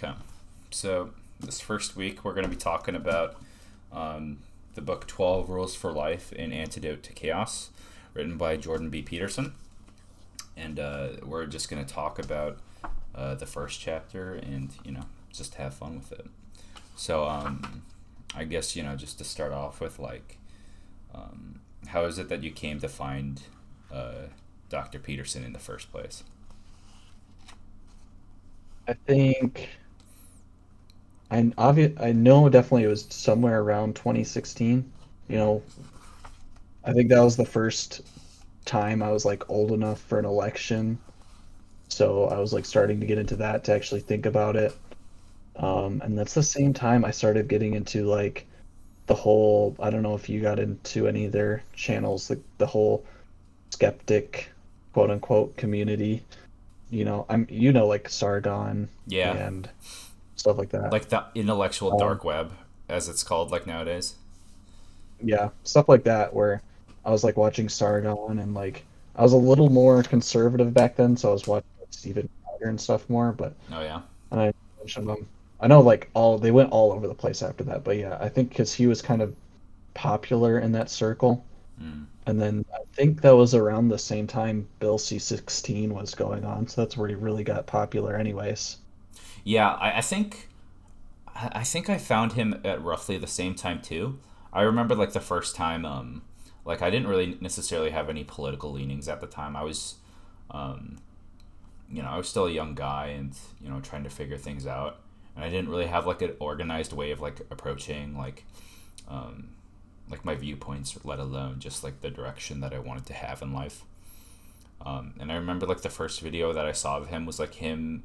Okay. So this first week we're going to be talking about the book 12 Rules for Life in Antidote to Chaos, written by Jordan B. Peterson. And we're just going to talk about the first chapter and, just have fun with it. So I guess, just to start off with, how is it that you came to find Dr. Peterson in the first place? I think I know definitely it was somewhere around 2016. You Mm. know, I think that was the first time I was like old enough for an election. So I was like starting to get into that to actually think about it. And that's the same time I started getting into like the whole, I don't know if you got into any of their channels, the whole skeptic quote unquote community. Like Sargon Yeah, and stuff like that. like the intellectual Um, dark web, as it's called, like nowadays. Yeah, stuff like that where I was like watching Sargon and like I was a little more conservative back then, so I was watching like, Stephen Crowder and stuff more, but Oh yeah. and I mentioned them. I know like all they went all over the place after that, but yeah, I think because he was kind of popular in that circle, Mm. and then I think that was around the same time Bill C-16 was going on, so that's where he really got popular, anyways. Yeah, I think I found him at roughly the same time too. I remember like the first time, like I didn't really necessarily have any political leanings at the time. Um, I was still a young guy and trying to figure things out, and I didn't really have like an organized way of like approaching um, like my viewpoints, let alone just like the direction that I wanted to have in life. And I remember like the first video that I saw of him was like him,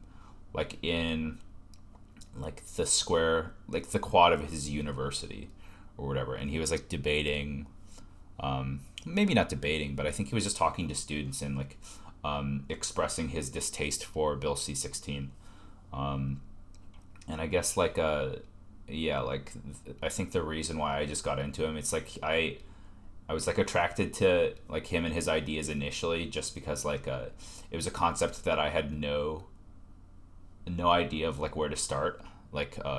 like in like the square, like the quad of his university or whatever, and he was like debating, maybe not debating, but I think he was just talking to students and like expressing his distaste for Bill C-16. Um, and I guess yeah, I think the reason why I just got into him, it's like I was like attracted to like him and his ideas initially, just because it was a concept that I had no idea of like where to start,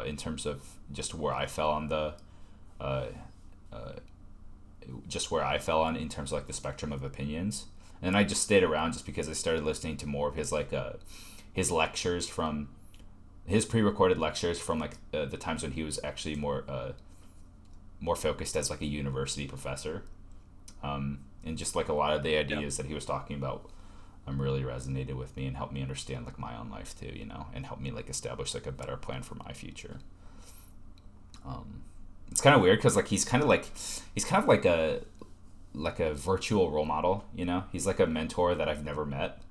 in terms of just where I fell on the uh, uh, just where I fell on in terms of like the spectrum of opinions. And I just stayed around just because I started listening to more of his lectures from his pre-recorded lectures from the times when he was actually more focused as like a university professor. And just like a lot of the Yeah. ideas that he was talking about really resonated with me and helped me understand like my own life too, and helped me like establish like a better plan for my future. Um, it's kind of weird because like he's kind of like a virtual role model. He's like a mentor that I've never met.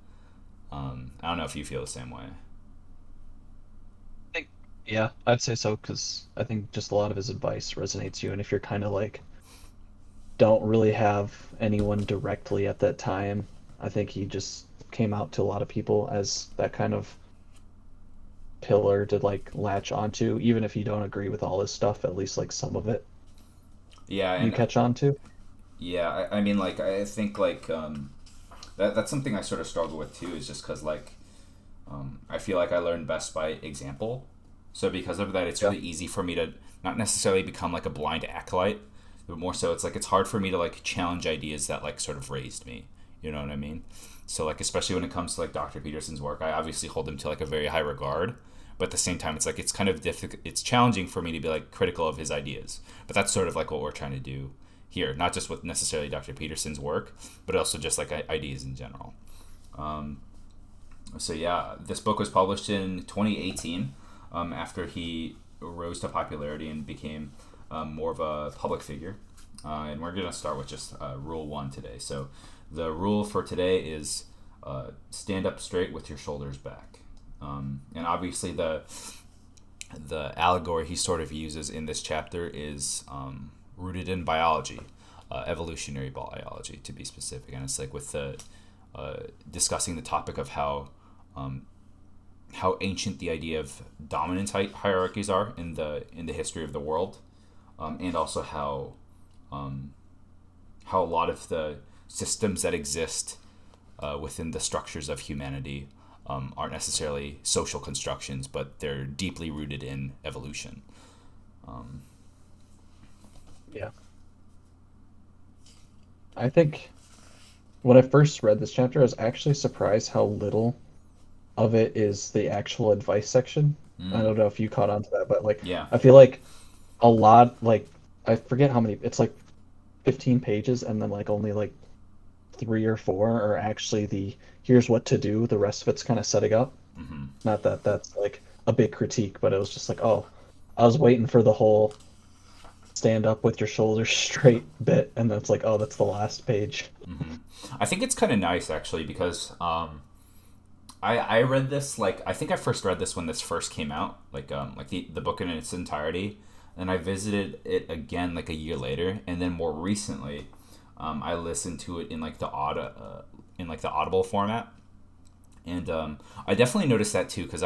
I don't know if you feel the same way. I think, yeah, I'd say so because I think just a lot of his advice resonates you, and if you're kind of like don't really have anyone directly at that time. I think he just came out to a lot of people as that kind of pillar to like latch onto, even if you don't agree with all his stuff, at least like some of it Yeah, you and catch on to. yeah, I mean, like I think that's something I sort of struggle with too. Is just because I feel like I learn best by example. So because of that, it's Yeah. really easy for me to not necessarily become like a blind acolyte, but more so it's like it's hard for me to like challenge ideas that like sort of raised me. You know what I mean? So like especially when it comes to like Dr. Peterson's work, I obviously hold him to like a very high regard. But at the same time, it's like it's kind of difficult. It's challenging for me to be like critical of his ideas. But that's sort of like what we're trying to do here, not just with necessarily Dr. Peterson's work, but also just like ideas in general. Um, so yeah, this book was published in 2018, after he rose to popularity and became more of a public figure. And we're gonna start with just rule one today. So the rule for today is stand up straight with your shoulders back. And obviously the allegory he sort of uses in this chapter is rooted in biology, evolutionary biology to be specific, and it's like with the discussing the topic of um, how ancient the idea of dominance hierarchies are in the history of the world, and also um, how a lot of the systems that exist within the structures of humanity aren't necessarily social constructions, but they're deeply rooted in evolution. Yeah. I think when I first read this chapter, I was actually surprised how little of it is the actual advice section. I Mm, don't know if you caught on to that, but like yeah. I feel like a lot like I forget how many it's like 15 pages and then like only like three or four are actually the here's what to do. The rest of it's kind of setting up. Hmm. Not that that's like a big critique, but it was just like, oh, I was waiting for the whole stand up with your shoulders straight bit, and that's like, oh, that's the last page. Hmm. I think it's kind of nice actually because I read this like I think I first read this when this first came out, like the book in its entirety, and I visited it again like a year later, and then more recently, I listened to it in like in like the Audible format, and I definitely noticed that too because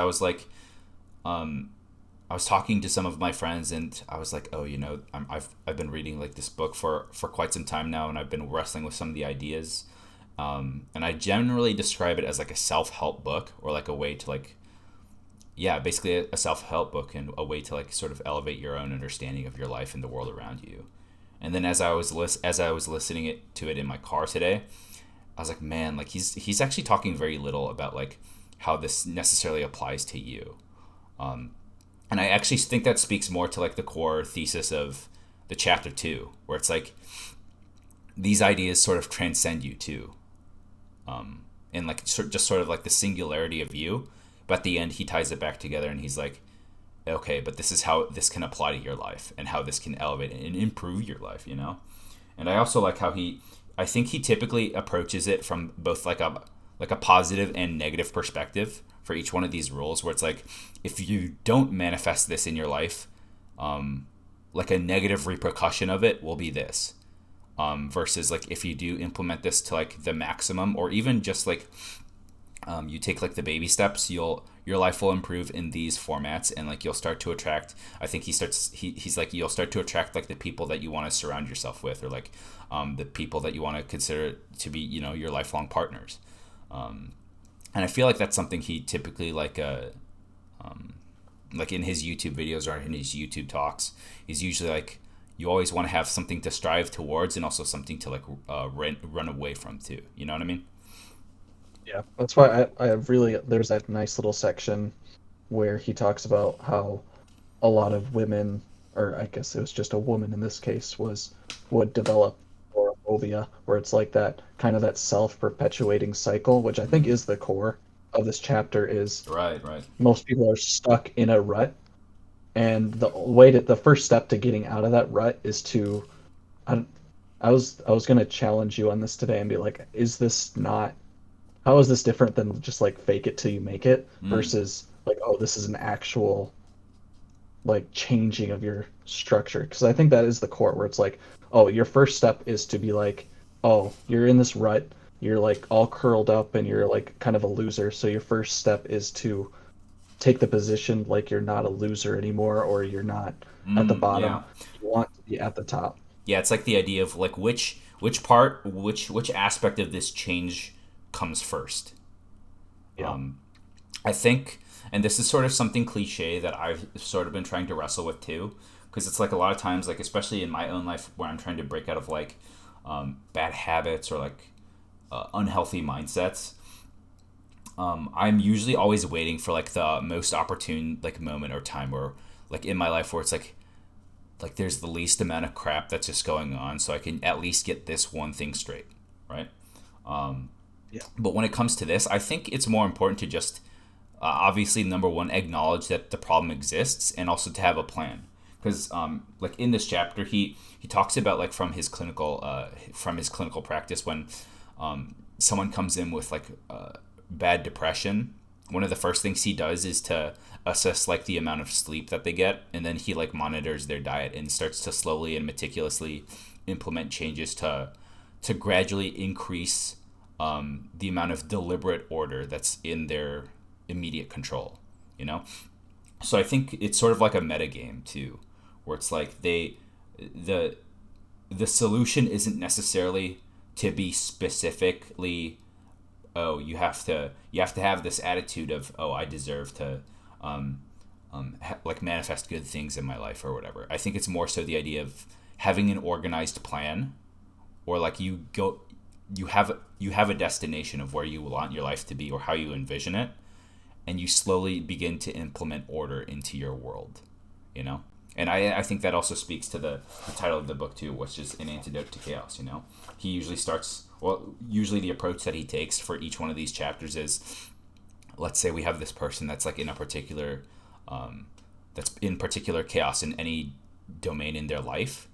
um, I was talking to some of my friends, and I was like, oh, I've been reading like this book for quite some time now, and I've been wrestling with some of the ideas. And I generally describe it as like a self help book or like a way to like, yeah, basically a self help book and a way to like sort of elevate your own understanding of your life and the world around you. And then as I was listening to it in my car today, I was like, man, like he's actually talking very little about like how this necessarily applies to you. And I actually think that speaks more to like the core thesis of the chapter two, where it's like these ideas sort of transcend you too, and like just sort of like the singularity of you. But at the end, he ties it back together, and he's like, okay, but this is how this can apply to your life, and how this can elevate and improve your life. And I also like how I think he typically approaches it from both like a positive and negative perspective for each one of these rules, where it's like if you don't manifest this in your life, like a negative repercussion of it will be this, versus like if you do implement this to like the maximum, or even just like you take like the baby steps, your life will improve in these formats, and like you'll start to attract. I think he's like you'll start to attract like the people that you want to surround yourself with, or like the people that you want to consider to be your lifelong partners. And I feel like that's something he typically like in his YouTube videos or in his YouTube talks. He's usually like, you always want to have something to strive towards and also something to like run away from too. You know what I mean? Yeah, that's why I have really there's that nice little section where he talks about how a lot of women, or I guess it was just a woman in this case, would develop agoraphobia, where it's like that kind of that self-perpetuating cycle, which I think Mm. is the core of this chapter, is Right, right. most people are stuck in a rut, and the first step to getting out of that rut is to I, I was gonna challenge you on this today and be like, is this not how is this different than just like fake it till you make it Mm. versus like, oh, this is an actual like changing of your structure? Because I think that is the core where it's like, oh, your first step is to be like, oh, you're in this rut, you're like all curled up and you're like kind of a loser. So your first step is to take the position like you're not a loser anymore or you're not at the Mm. bottom. Yeah. You want to be at the top. Yeah. It's like the idea of like which aspect of this change comes first. Yeah. I think, and this is sort of something cliche that I've sort of been trying to wrestle with too, because it's like a lot of times, like especially in my own life, where I'm trying to break out of like bad habits or like unhealthy mindsets. I'm usually always waiting for like the most opportune like moment or time where like in my life where it's like there's the least amount of crap that's just going on, so I can at least get this one thing straight, right? Yeah. But when it comes to this, I think it's more important to just obviously number one acknowledge that the problem exists and also to have a plan, because like in this chapter he talks about like from his clinical practice when someone comes in with like bad depression. One of the first things he does is to assess like the amount of sleep that they get, and then he like monitors their diet and starts to slowly and meticulously implement changes to gradually increase the amount of deliberate order that's in their immediate control. You know, so I think it's sort of like a meta game too, where it's like the the solution isn't necessarily to be specifically oh, you have to have this attitude of, oh, I deserve to like manifest good things in my life or whatever. I think it's more so the idea of having an organized plan, or like you have a destination of where you want your life to be or how you envision it, and you slowly begin to implement order into your world, you know. And I think that also speaks to the title of the book too, which is An Antidote to Chaos. You know, he usually starts, well, usually the approach that he takes for each one of these chapters is, let's say we have this person that's like in a particular that's in particular chaos in any domain in their life,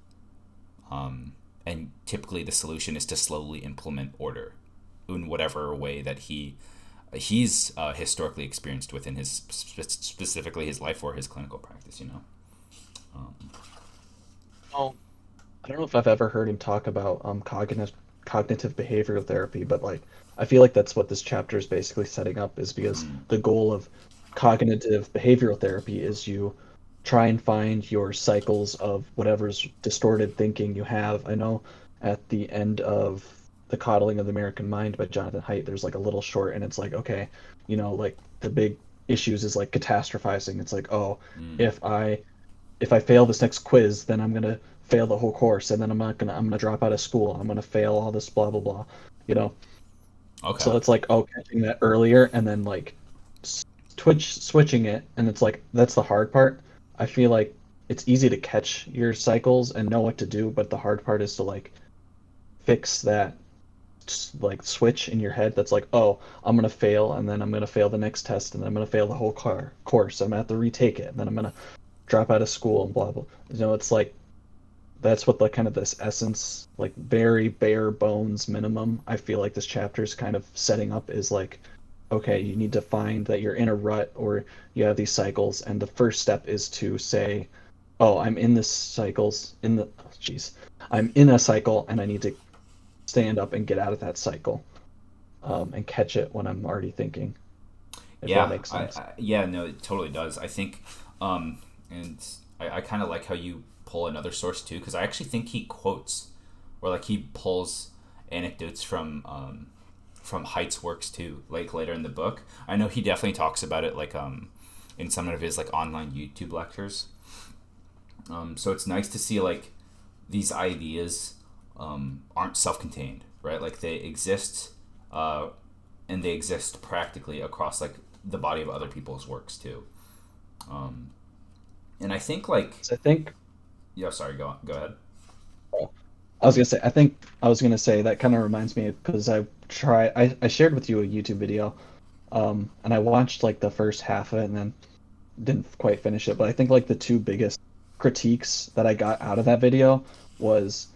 and typically the solution is to slowly implement order in whatever way that he's historically experienced within his specifically his life or his clinical practice. You know. Um, Oh, I don't know if I've ever heard him talk about cognitive behavioral therapy, but like I feel like that's what this chapter is basically setting up, is because mm, the goal of cognitive behavioral therapy is you try and find your cycles of whatever's distorted thinking you have. I know at the end of The Coddling of the American Mind by Jonathan Haidt, there's like a little short, and it's like, okay, like the big issues is like catastrophizing. It's like, oh, mm, if I if I fail this next quiz, then I'm gonna fail the whole course, and then I'm gonna drop out of school. I'm gonna fail all this blah blah blah, you know. okay. So it's like, oh, catching that earlier and then like switching it, and it's like that's the hard part. I feel like it's easy to catch your cycles and know what to do, but the hard part is to like fix that like switch in your head that's like, oh, I'm gonna fail, and then I'm gonna fail the next test, and then I'm gonna fail the whole course. I'm gonna have to retake it, and then I'm gonna drop out of school and blah blah. It's like that's what the kind of this essence, like very bare bones minimum, I feel like this chapter is kind of setting up is like, okay, you need to find that you're in a rut or you have these cycles, and the first step is to say, oh, I'm in this cycles in the jeez, I'm in a cycle and I need to stand up and get out of that cycle, and catch it when I'm already thinking, if that Yeah, makes sense. yeah, no, it totally does. I think, and I kind of like how you pull another source too, because I actually think he quotes, or like he pulls anecdotes from Height's works too, like later in the book. I know he definitely talks about it like in some of his like online YouTube lectures. So it's nice to see like these ideas aren't self-contained, right? Like they exist, uh, and they exist practically across like the body of other people's works too. Um, and I think like, So I think yeah, sorry, go ahead. I was gonna say, I think I was gonna say that kind of reminds me because I shared with you a YouTube video, and I watched like the first half of it and then didn't quite finish it. But I think like the two biggest critiques that I got out of that video was,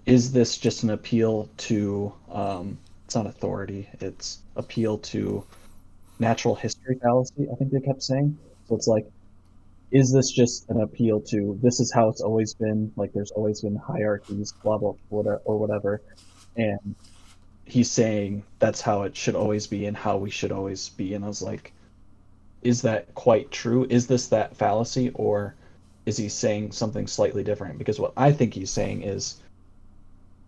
is this just an appeal to it's not authority, it's appeal to natural history fallacy, I think they kept saying. So it's like, is this just an appeal to this is how it's always been, like there's always been hierarchies, blah blah whatever or whatever, and he's saying that's how it should always be and how we should always be. And I was like, is that quite true? Is this that fallacy, or is he saying something slightly different? Because what I think he's saying is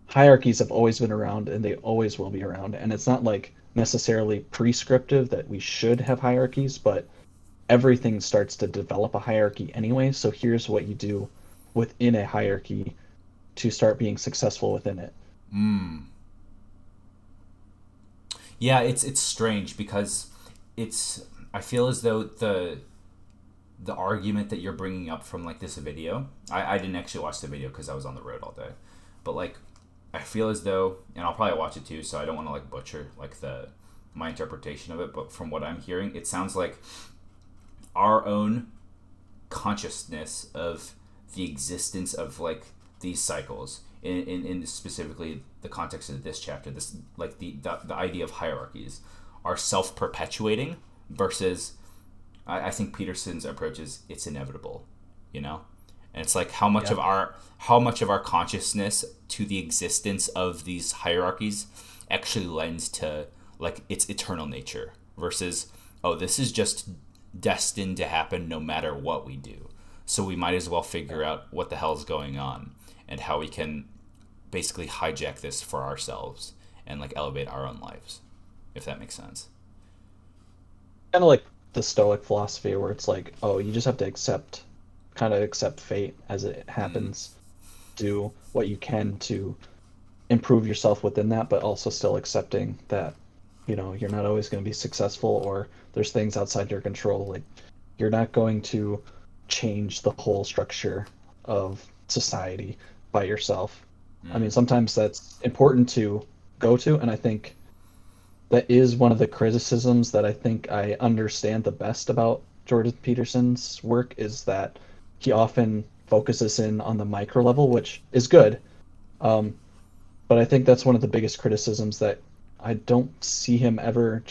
hierarchies have always been around and they always will be around, and it's not like necessarily prescriptive that we should have hierarchies, but everything starts to develop a hierarchy anyway. So here's what you do within a hierarchy to start being successful within it. Mm. Yeah, it's strange because it's I feel as though the argument that you're bringing up from like this video, I didn't actually watch the video because I was on the road all day, but like I feel as though, and I'll probably watch it too, so I don't want to like butcher like the my interpretation of it, but from what I'm hearing, it sounds like our own consciousness of the existence of like these cycles in specifically the context of this chapter, this like the idea of hierarchies are self-perpetuating versus I think Peterson's approach is it's inevitable, you know. And it's like Yeah. how much of our consciousness to the existence of these hierarchies actually lends to like its eternal nature versus, oh, this is just destined to happen no matter what we do, so we might as well figure out what the hell's going on and how we can basically hijack this for ourselves and like elevate our own lives. if that makes sense. Kind of like the Stoic philosophy where it's like, oh, you just have to kind of accept fate as it Mm, happens, do what you can to improve yourself within that, but also still accepting that, you're not always going to be successful or there's things outside your control. Like, you're not going to change the whole structure of society by yourself. I mean, mm, sometimes that's important to go to, and I think that is one of the criticisms that I think I understand the best about Jordan Peterson's work is that he often focuses in on the micro level, which is good. Um, but I think that's one of the biggest criticisms that I don't see him ever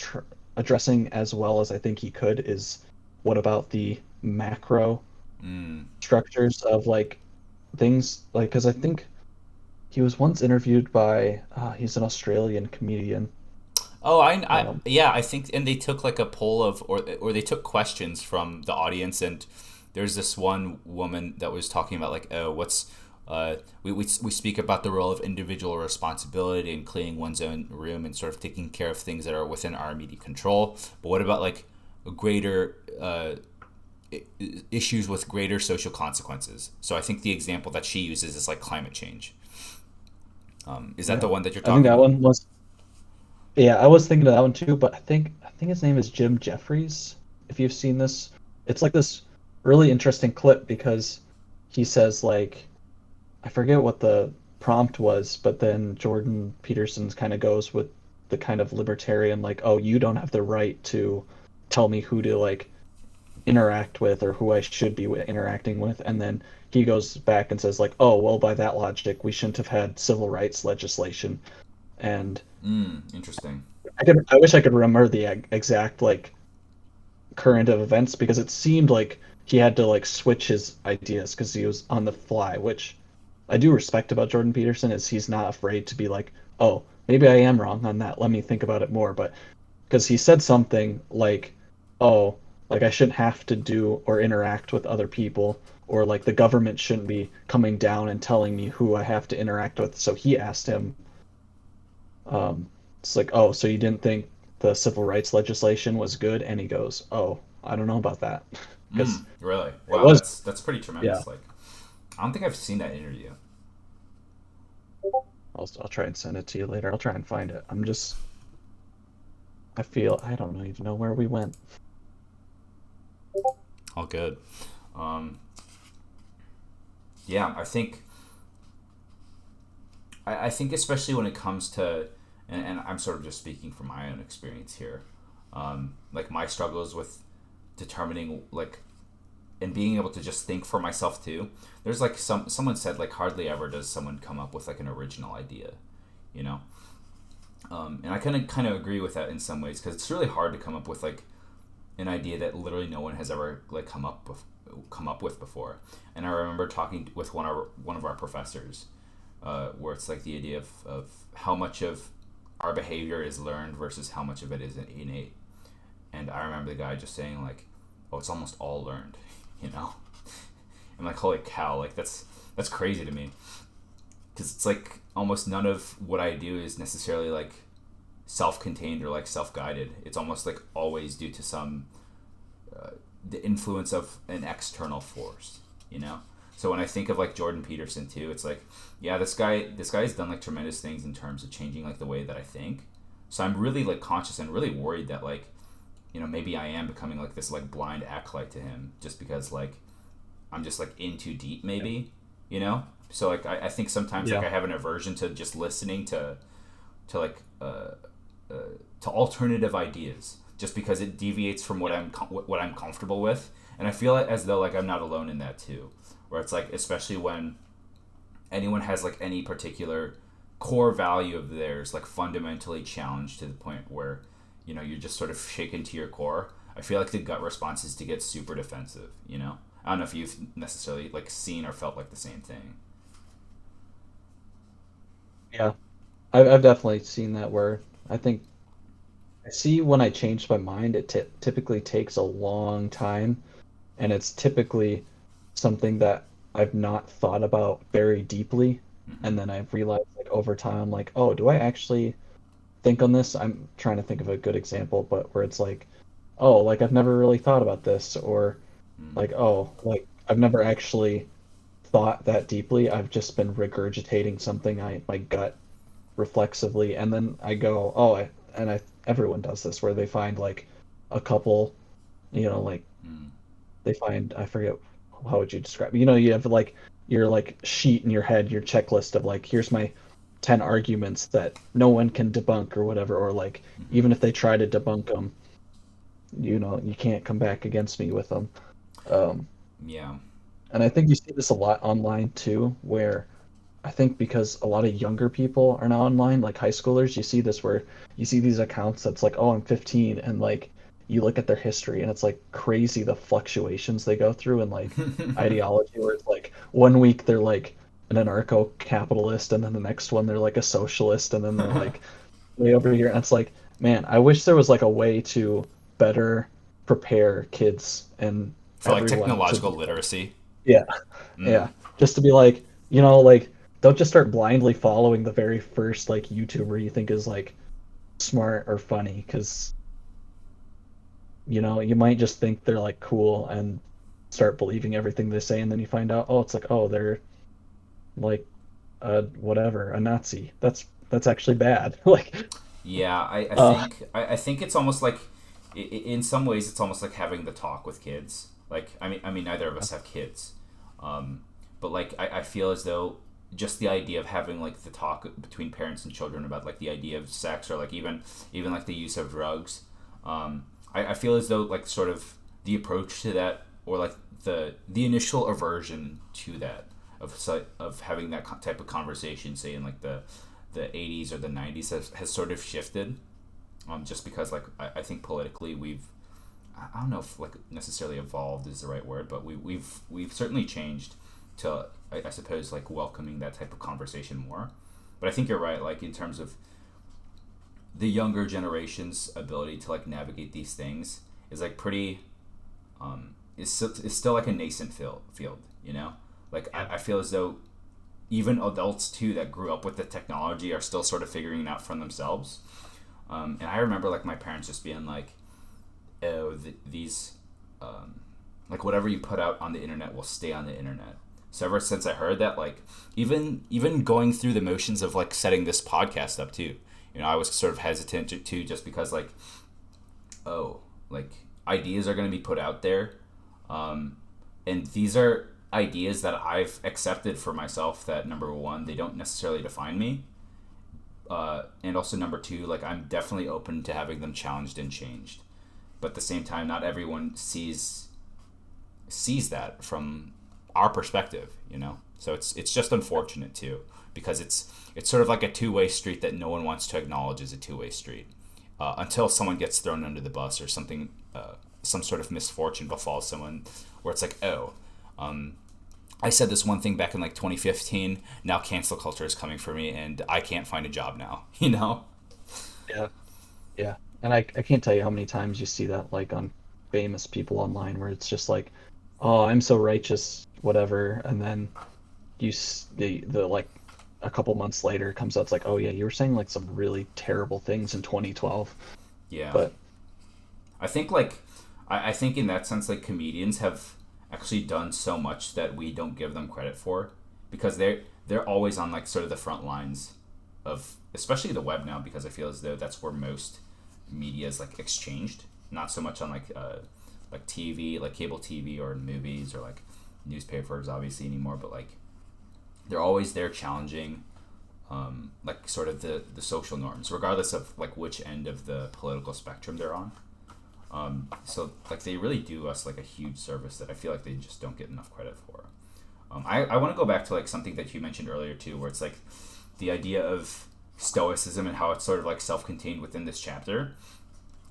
addressing as well as I think he could is what about the macro mm. structures of like things like because I think he was once interviewed by he's an Australian comedian. Oh, Um, yeah, I think, and they took like a poll of, or they took questions from the audience, and there's this one woman that was talking about like, oh, we speak about the role of individual responsibility and cleaning one's own room and sort of taking care of things that are within our immediate control. But what about like greater issues with greater social consequences? So I think the example that she uses is like climate change. Is that yeah, the one that you're I think talking that about? one was yeah, I was thinking of that one too, but I think his name is Jim Jeffries. If you've seen this, it's like this really interesting clip because he says like I forget what the prompt was, but then Jordan Peterson's kind of goes with the kind of libertarian like, oh, you don't have the right to tell me who to like interact with or who I should be interacting with, and then he goes back and says like, oh, well, by that logic, we shouldn't have had civil rights legislation, and Interesting. I wish I could remember the exact like current of events because it seemed like he had to like switch his ideas because he was on the fly, which I do respect about Jordan Peterson is he's not afraid to be like, oh, maybe I am wrong on that. Let me think about it more. But because he said something like, oh, like I shouldn't have to do or interact with other people, or like the government shouldn't be coming down and telling me who I have to interact with. So he asked him, um, it's like, oh, so you didn't think the civil rights legislation was good? And he goes, oh, I don't know about that. Because Really? it Wow, was, that's pretty yeah, tremendous. Like, I don't think I've seen that interview. I'll try and send it to you later. I'll try and find it. I don't even know where we went. All good. Um, yeah, I think especially when it comes to, and I'm sort of just speaking from my own experience here. Like my struggles with determining like and being able to just think for myself too. There's like someone said like hardly ever does someone come up with like an original idea, you know. And I kind of agree with that in some ways because it's really hard to come up with like an idea that literally no one has ever like come up with before. And I remember talking with one of our professors, where it's like the idea of how much of our behavior is learned versus how much of it is innate. And I remember the guy just saying like, "Oh, it's almost all learned," you know. I'm like, "Holy cow!" Like that's crazy to me because it's like almost none of what I do is necessarily like self-contained or like self-guided. It's almost like always due to some the influence of an external force, you know. So when I think of like Jordan Peterson too, it's like, yeah, this guy has done like tremendous things in terms of changing like the way that I think. So I'm really like conscious and really worried that like, you know, maybe I am becoming like this like blind acolyte to him just because like I'm just like in too deep maybe, you know. So like I think sometimes like Yeah. I have an aversion to just listening to like uh, to alternative ideas just because it deviates from what I'm comfortable with, and I feel as though like I'm not alone in that too, where it's like especially when anyone has like any particular core value of theirs like fundamentally challenged to the point where you know you're just sort of shaken to your core. I feel like the gut response is to get super defensive. You know, I don't know if you've necessarily like seen or felt like the same thing. Yeah. I've definitely seen that where I think I see when I change my mind, it typically takes a long time, and it's typically something that I've not thought about very deeply, Mm-hmm. and then I've realized like over time, like, oh, do I actually think on this. I'm trying to think of a good example, but where it's like, oh, like I've never really thought about this, or Mm. like, oh, like I've never actually thought that deeply. I've just been regurgitating something I my gut reflexively, and then I go, oh, I everyone does this where they find like a couple, like Mm. they find I forget how would you describe it? You have like your like sheet in your head, your checklist of like here's my 10 arguments that no one can debunk or whatever, or like Mm-hmm. even if they try to debunk them, you can't come back against me with them. Um, Yeah. and I think you see this a lot online too, where I think because a lot of younger people are now online, like high schoolers, you see this where you see these accounts that's like, oh, I'm 15, and like you look at their history and it's like crazy the fluctuations they go through and like ideology where it's like one week they're like an anarcho-capitalist and then the next one they're like a socialist and then they're like way over here. And it's like, man, I wish there was like a way to better prepare kids and For like everyone to technological be like, literacy. yeah, Mm. yeah, just to be like, like don't just start blindly following the very first like YouTuber you think is like smart or funny because you might just think they're like cool and start believing everything they say and then you find out oh it's like oh they're like whatever a Nazi. That's actually bad. Like Yeah, uh I think it's almost like in some ways it's almost like having the talk with kids. Like I mean neither of us have kids, um, but like I feel as though just the idea of having like the talk between parents and children about like the idea of sex or like even like the use of drugs. I feel as though like sort of the approach to that or like the initial aversion to that of having that type of conversation, say in like the 80s or the 90s has sort of shifted, just because like I think politically I don't know if like necessarily evolved is the right word, but we've certainly changed to I suppose like welcoming that type of conversation more. But I think you're right, like in terms of the younger generation's ability to like navigate these things is like pretty is still like a nascent field, you know. Like yeah. I feel as though even adults too that grew up with the technology are still sort of figuring it out for themselves. And I remember like my parents just being like, "Oh, these, like whatever you put out on the internet will stay on the internet." So ever since I heard that, like even going through the motions of like setting this podcast up too, I was sort of hesitant to just because like, oh, like ideas are going to be put out there, um, and these are ideas that I've accepted for myself. That number one, they don't necessarily define me, and also number two, like I'm definitely open to having them challenged and changed. But at the same time, not everyone sees that from our perspective, So it's just unfortunate too, because it's sort of like a two-way street that no one wants to acknowledge as a two-way street, until someone gets thrown under the bus or something, some sort of misfortune befalls someone, where it's like, oh, um, I said this one thing back in like 2015. Now cancel culture is coming for me, and I can't find a job now. Yeah. Yeah. And I can't tell you how many times you see that like on famous people online where it's just like, oh, I'm so righteous, whatever, and then the like a couple months later it comes out it's like, oh yeah, you were saying like some really terrible things in 2012. Yeah, But I think like I think in that sense, like comedians have actually done so much that we don't give them credit for, because they're always on like sort of the front lines of especially the web now, because I feel as though that's where most media is like exchanged, not so much on like TV, like cable TV or movies or like newspapers obviously anymore, but like they're always there challenging, like sort of the social norms, regardless of like which end of the political spectrum they're on. So like they really do us like a huge service that I feel like they just don't get enough credit for. I want to go back to like something that you mentioned earlier too, where it's like the idea of stoicism and how it's sort of like self-contained within this chapter.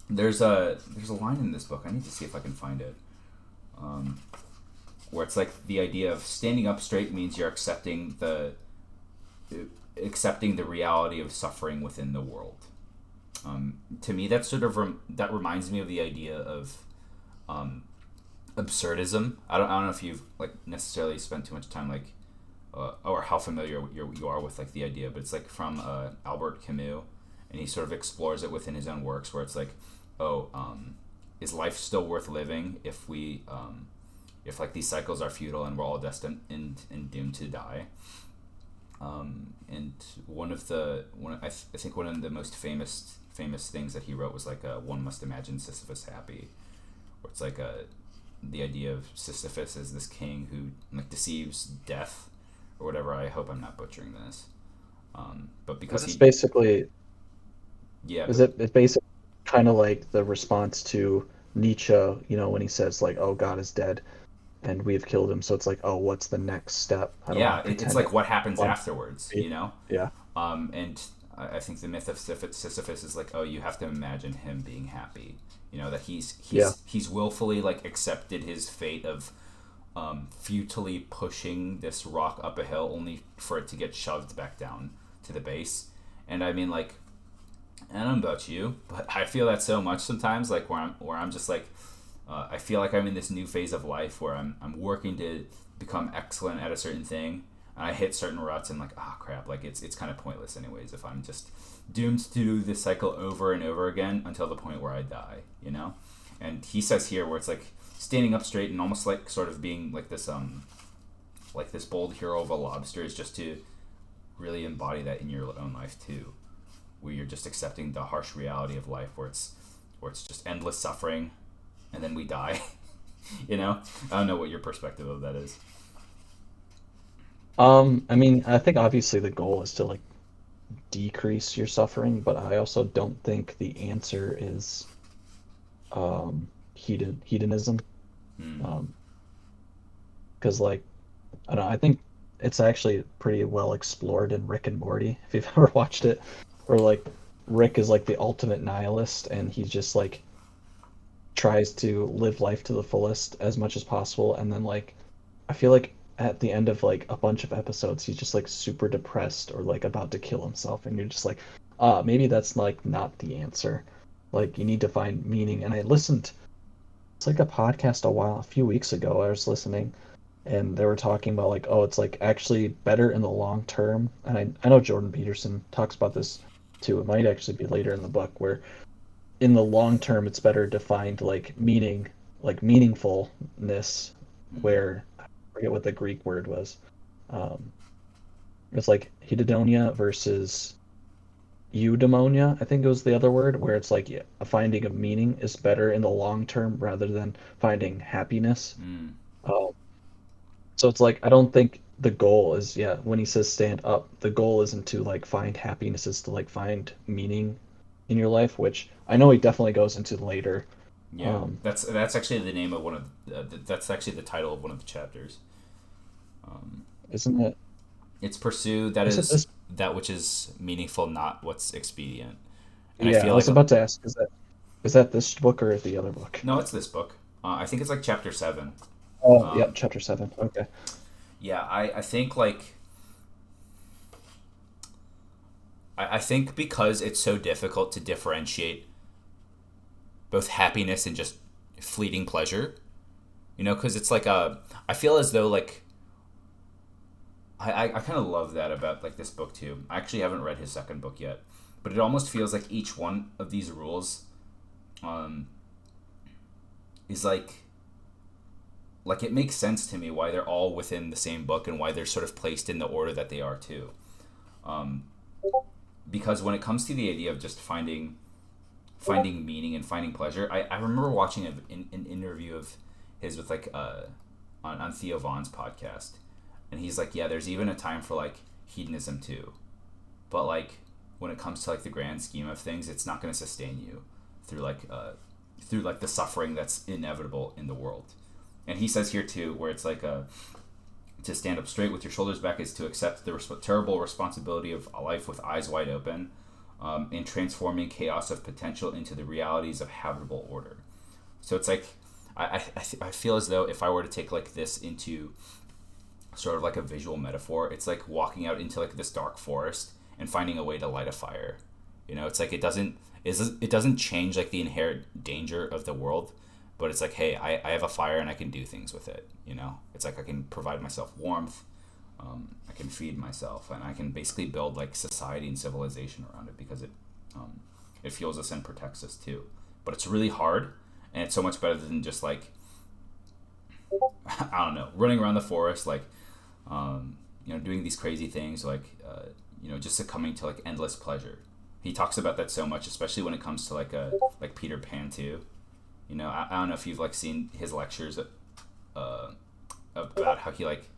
There's a line in this book. I need to see if I can find it. Where it's like the idea of standing up straight means you're accepting the reality of suffering within the world. To me, that sort of that reminds me of the idea of absurdism. I don't know if you've like necessarily spent too much time like or how familiar you are with like the idea, but it's like from Albert Camus, and he sort of explores it within his own works, where it's like, oh, is life still worth living if like these cycles are futile and we're all destined and doomed to die? And I think one of the most famous things that he wrote was like one must imagine Sisyphus happy, where it's like the idea of Sisyphus as this king who like deceives death or whatever. I hope I'm not butchering this. But because It's he, basically yeah, is but it it's basically kind of like the response to Nietzsche, when he says like, "Oh, God is dead and we have killed him." So it's like, "Oh, what's the next step? I don't want yeah, to it's pretend like it." what happens Fun. afterwards, you know. Yeah. And I think the myth of Sisyphus is like, oh, you have to imagine him being happy. You know that Yeah. he's willfully like accepted his fate of futilely pushing this rock up a hill only for it to get shoved back down to the base. And I mean, like, I don't know about you, but I feel that so much sometimes, like where I'm just like, I feel like I'm in this new phase of life where I'm working to become excellent at a certain thing, and I hit certain ruts and like, ah, oh, crap, like it's kind of pointless anyways if I'm just doomed to do this cycle over and over again until the point where I die, you know. And he says here where it's like standing up straight and almost like sort of being like this bold hero of a lobster is just to really embody that in your own life too, where you're just accepting the harsh reality of life where it's just endless suffering and then we die. You know, I don't know what your perspective of that is. I mean, I think obviously the goal is to like decrease your suffering, but I also don't think the answer is hedonism. Mm. Um, because like I don't know, I think it's actually pretty well explored in Rick and Morty, if you've ever watched it, where like Rick is like the ultimate nihilist and he just like tries to live life to the fullest as much as possible, and then like I feel like at the end of like a bunch of episodes he's just like super depressed or like about to kill himself, and you're just like, maybe that's like not the answer. Like you need to find meaning. And I listened, it's like a podcast a few weeks ago I was listening, and they were talking about like, oh, it's like actually better in the long term. And I know Jordan Peterson talks about this too. It might actually be later in the book where in the long term it's better to find like meaning, like meaningfulness, Mm. where I forget what the Greek word was. um it's like hedonia versus eudaimonia, I think it was the other word, where it's like, yeah, a finding of meaning is better in the long term rather than finding happiness. Mm. um, so it's like I don't think the goal is, yeah, when he says stand up, the goal isn't to like find happiness, it's to like find meaning in your life, which I know he definitely goes into later. Yeah, um that's actually the name of one of that's actually the title of one of the chapters. Um, isn't it it's pursue that is it is this that which is meaningful, not what's expedient. And I Yeah, feel I like was about to ask, is that this book or the other book? no, it's this book. I think it's like chapter 7. Oh, yep, Um, chapter 7. Okay. yeah, I think like I think because it's so difficult to differentiate both happiness and just fleeting pleasure, you know, because it's like I feel as though like I kind of love that about like this book too. I actually haven't read his second book yet, but it almost feels like each one of these rules um, is like it makes sense to me why they're all within the same book and why they're sort of placed in the order that they are too. Um, because when it comes to the idea of just finding meaning and finding pleasure, I remember watching an interview of his with like on Theo Vaughn's podcast, and he's like, yeah, there's even a time for like hedonism too, but like when it comes to like the grand scheme of things, it's not going to sustain you through through like the suffering that's inevitable in the world. And he says here too, where it's like to stand up straight with your shoulders back is to accept the terrible responsibility of a life with eyes wide open, in transforming chaos of potential into the realities of habitable order. So it's like I feel as though if I were to take like this into sort of like a visual metaphor, it's like walking out into like this dark forest and finding a way to light a fire. You know, it's like it doesn't change like the inherent danger of the world, but it's like, hey, I have a fire and I can do things with it. You know, it's like I can provide myself warmth, I can feed myself, and I can basically build like society and civilization around it because It fuels us and protects us too. But it's really hard, and it's so much better than just like I don't know, running around the forest, like doing these crazy things, like just succumbing to like endless pleasure. He talks about that so much, especially when it comes to like Peter Pan too. I don't know if you've like seen his lectures uh, about how he like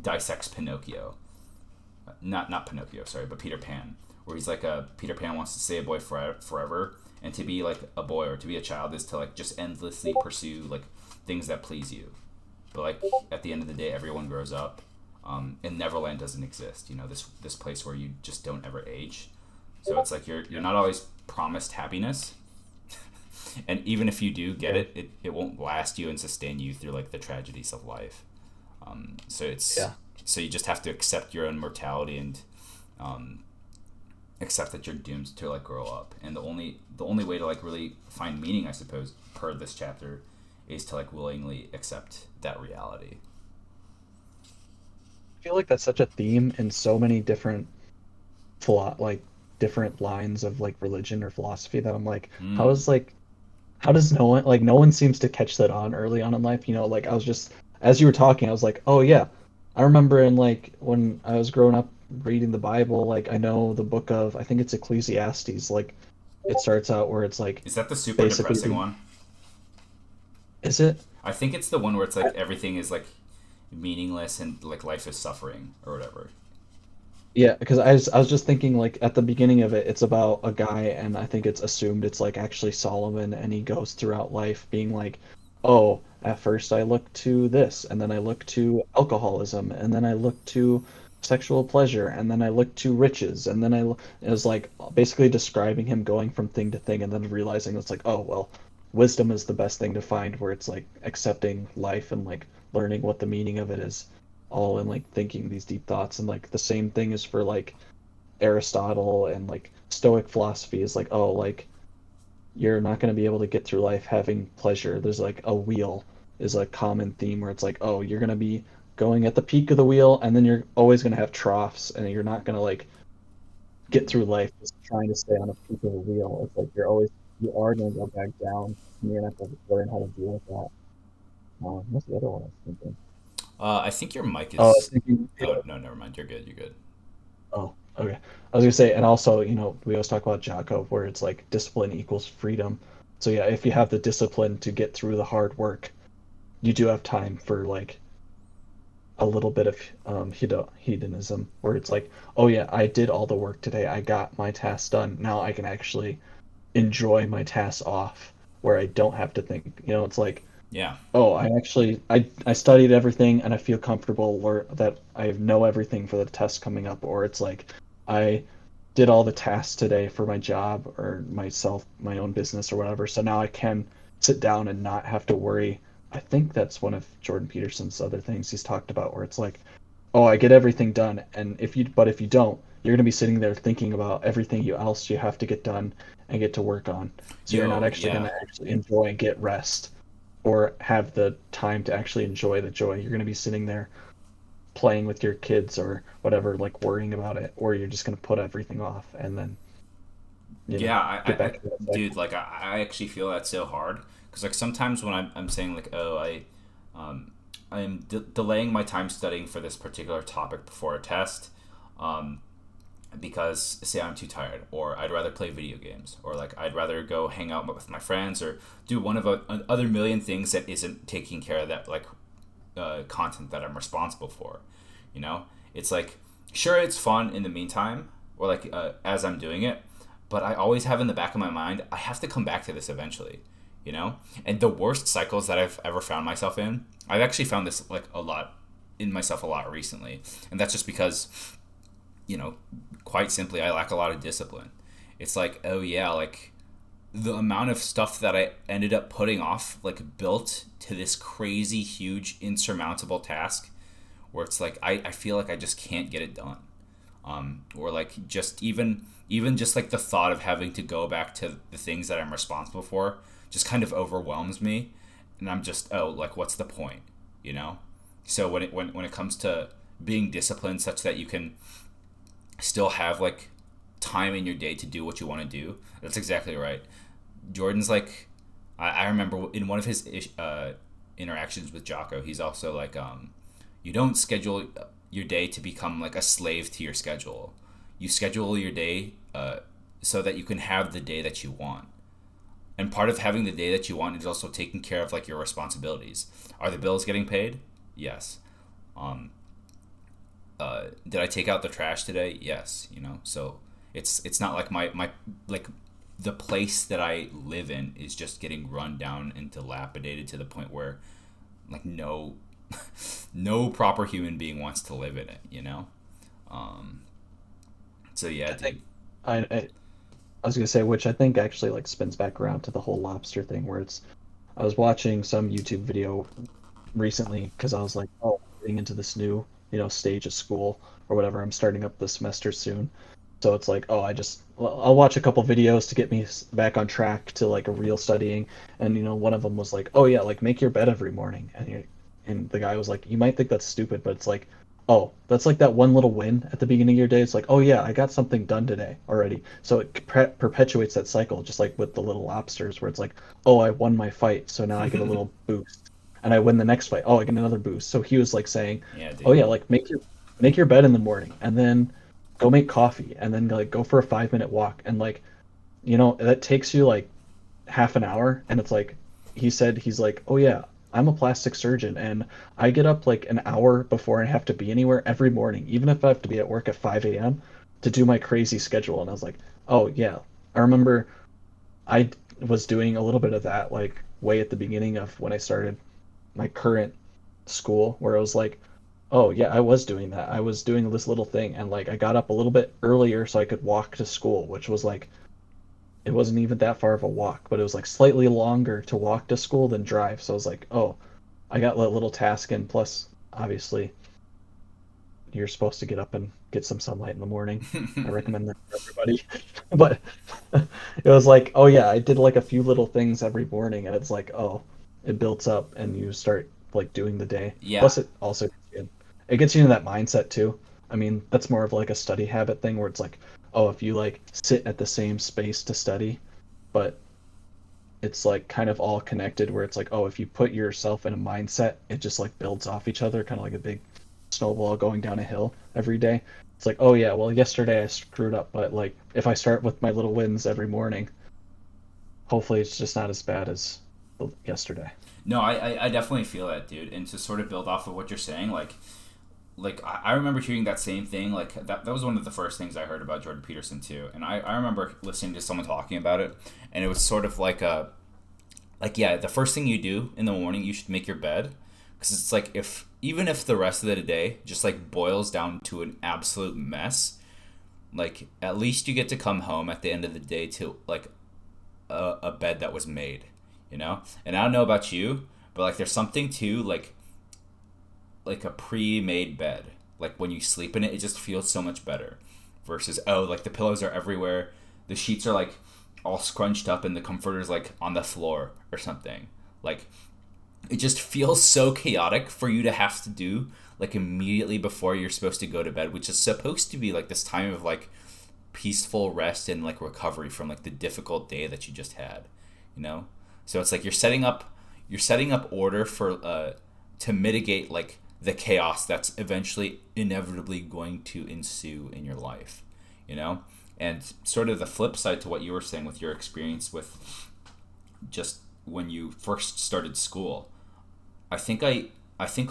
dissects Pinocchio. Not Pinocchio, sorry, but Peter Pan, where he's like Peter Pan wants to stay a boy forever, and to be like a boy or to be a child is to like just endlessly pursue like things that please you. But like at the end of the day, everyone grows up, and Neverland doesn't exist. This place where you just don't ever age. So it's like you're not always promised happiness, and even if you do get it won't last you and sustain you through like the tragedies of life. So it's Yeah. so you just have to accept your own mortality and accept that you're doomed to like grow up. And the only way to like really find meaning, I suppose, per this chapter, is to like willingly accept that reality. I feel like that's such a theme in so many different like different lines of like religion or philosophy that I'm like, how Mm. is like how does no one seems to catch that on early on in life? Like I was just as you were talking, I was like, oh yeah, I remember in like when I was growing up reading the Bible, like I know the book of I think it's Ecclesiastes, like it starts out where it's like Is that the super basically depressing one? is it? I think it's the one where it's I, like everything is like meaningless and like life is suffering or whatever. yeah, because I was just thinking like at the beginning of it, it's about a guy, and I think it's assumed it's like actually Solomon, and he goes throughout life being like, oh, at first I looked to this, and then I looked to alcoholism, and then I looked to sexual pleasure, and then I looked to riches, and then it was like basically describing him going from thing to thing, and then realizing it's like, oh, well, wisdom is the best thing to find, where it's like accepting life and like learning what the meaning of it is all in like thinking these deep thoughts, and like the same thing is for like Aristotle and like Stoic philosophy is like, oh, like you're not going to be able to get through life having pleasure. There's like a wheel is a common theme where it's like, oh, you're going to be going at the peak of the wheel, and then you're always going to have troughs, and you're not going to like get through life just trying to stay on a peak of the wheel. It's like you are going to go back down, and you're going to have to learn how to deal with that. What's the other one I was thinking? I think your mic Oh, I was is. thinking Oh no, never mind. You're good. You're good. Oh, okay. I was gonna say, and also, we always talk about Jocko, where it's like discipline equals freedom. So yeah, if you have the discipline to get through the hard work, you do have time for like a little bit of hedonism, where it's like, oh yeah, I did all the work today. I got my task done. Now I can actually enjoy my tasks off, where I don't have to think. It's like, Yeah. oh, I studied everything and I feel comfortable or that I know everything for the test coming up, or it's like I did all the tasks today for my job or myself, my own business or whatever. So now I can sit down and not have to worry. I think that's one of Jordan Peterson's other things he's talked about, where it's like, oh, I get everything done, and if you don't, you're gonna be sitting there thinking about everything else you have to get done and get to work on. So you're not Yo. actually Yeah. gonna actually enjoy and get rest or have the time to actually enjoy the joy. You're going to be sitting there playing with your kids or whatever, like worrying about it, or you're just going to put everything off and then, Yeah. get back to that Dude, cycle. like I actually feel that so hard because like sometimes when I'm saying like um I am delaying my time studying for this particular topic before a test, um, because say I'm too tired, or I'd rather play video games, or like I'd rather go hang out with my friends, or do one of other million things that isn't taking care of that like content that I'm responsible for. You know, it's like sure it's fun in the meantime, or like as I'm doing it, but I always have in the back of my mind I have to come back to this eventually. And the worst cycles that I've ever found myself in, I've actually found this like a lot in myself a lot recently, and that's just because you know, quite simply, I lack a lot of discipline. It's like, oh yeah, like the amount of stuff that I ended up putting off, like built to this crazy, huge, insurmountable task where it's like, I feel like I just can't get it done. Or like just even just like the thought of having to go back to the things that I'm responsible for just kind of overwhelms me. And I'm just, oh, like what's the point? You know? So when it comes to being disciplined such that you can still have like time in your day to do what you want to do. That's exactly right. Jordan's like, I remember in one of his interactions with Jocko, he's also like, you don't schedule your day to become like a slave to your schedule. You schedule your day so that you can have the day that you want. And part of having the day that you want is also taking care of like your responsibilities. Are the bills getting paid? Yes. Um, did I take out the trash today? Yes. So it's not like my like the place that I live in is just getting run down and dilapidated to the point where like no proper human being wants to live in it. Um, so yeah, I think dude. I was gonna say, which I think actually like spins back around to the whole lobster thing, where it's I was watching some YouTube video recently because I was like, oh, I'm getting into this new, stage of school or whatever. I'm starting up the semester soon. So it's like, oh, I'll watch a couple videos to get me back on track to like a real studying. And one of them was like, oh yeah, like make your bed every morning. And the guy was like, you might think that's stupid, but it's like, oh, that's like that one little win at the beginning of your day. It's like, oh yeah, I got something done today already. So it perpetuates that cycle, just like with the little lobsters, where it's like, oh, I won my fight, so now I get a little boost, and I win the next fight. Oh, I get another boost. So he was like saying, Yeah, oh dude. yeah, like make your bed in the morning, and then go make coffee, and then like go for a 5 minute walk, and like that takes you like half an hour, and it's like he said he's like, oh yeah, I'm a plastic surgeon, and I get up like an hour before I have to be anywhere every morning, even if I have to be at work at 5 a.m. to do my crazy schedule. And I was like, oh yeah, I remember I was doing a little bit of that like way at the beginning of when I started my current school, where I was like, oh yeah, I was doing that. I was doing this little thing, and like I got up a little bit earlier so I could walk to school, which was like it wasn't even that far of a walk, but it was like slightly longer to walk to school than drive. So I was like, oh, I got that little task in. Plus, obviously, you're supposed to get up and get some sunlight in the morning. I recommend that for everybody. But it was like, oh yeah, I did like a few little things every morning, and it's like, oh, it builds up, and you start like doing the day. Yeah. Plus, it gets you into that mindset too. I mean, that's more of like a study habit thing where it's like, oh, if you like sit at the same space to study, but it's like kind of all connected where it's like, oh, if you put yourself in a mindset, it just like builds off each other, kind of like a big snowball going down a hill every day. It's like, oh yeah, well yesterday I screwed up, but like if I start with my little wins every morning, hopefully it's just not as bad as yesterday. No, I definitely feel that, dude. And to sort of build off of what you're saying, like I remember hearing that same thing. Like that was one of the first things I heard about Jordan Peterson too. And I remember listening to someone talking about it, and it was sort of like yeah, the first thing you do in the morning, you should make your bed, because it's like if even if the rest of the day just like boils down to an absolute mess, like at least you get to come home at the end of the day to like a bed that was made. And I don't know about you, but like there's something to like a pre-made bed. Like when you sleep in it, it just feels so much better. Versus like the pillows are everywhere, the sheets are like all scrunched up, and the comforter's like on the floor or something. Like it just feels so chaotic for you to have to do like immediately before you're supposed to go to bed, which is supposed to be like this time of like peaceful rest and like recovery from like the difficult day that you just had, you know? So it's like you're setting up order for to mitigate like the chaos that's eventually inevitably going to ensue in your life, you know? And sort of the flip side to what you were saying with your experience with just when you first started school, I think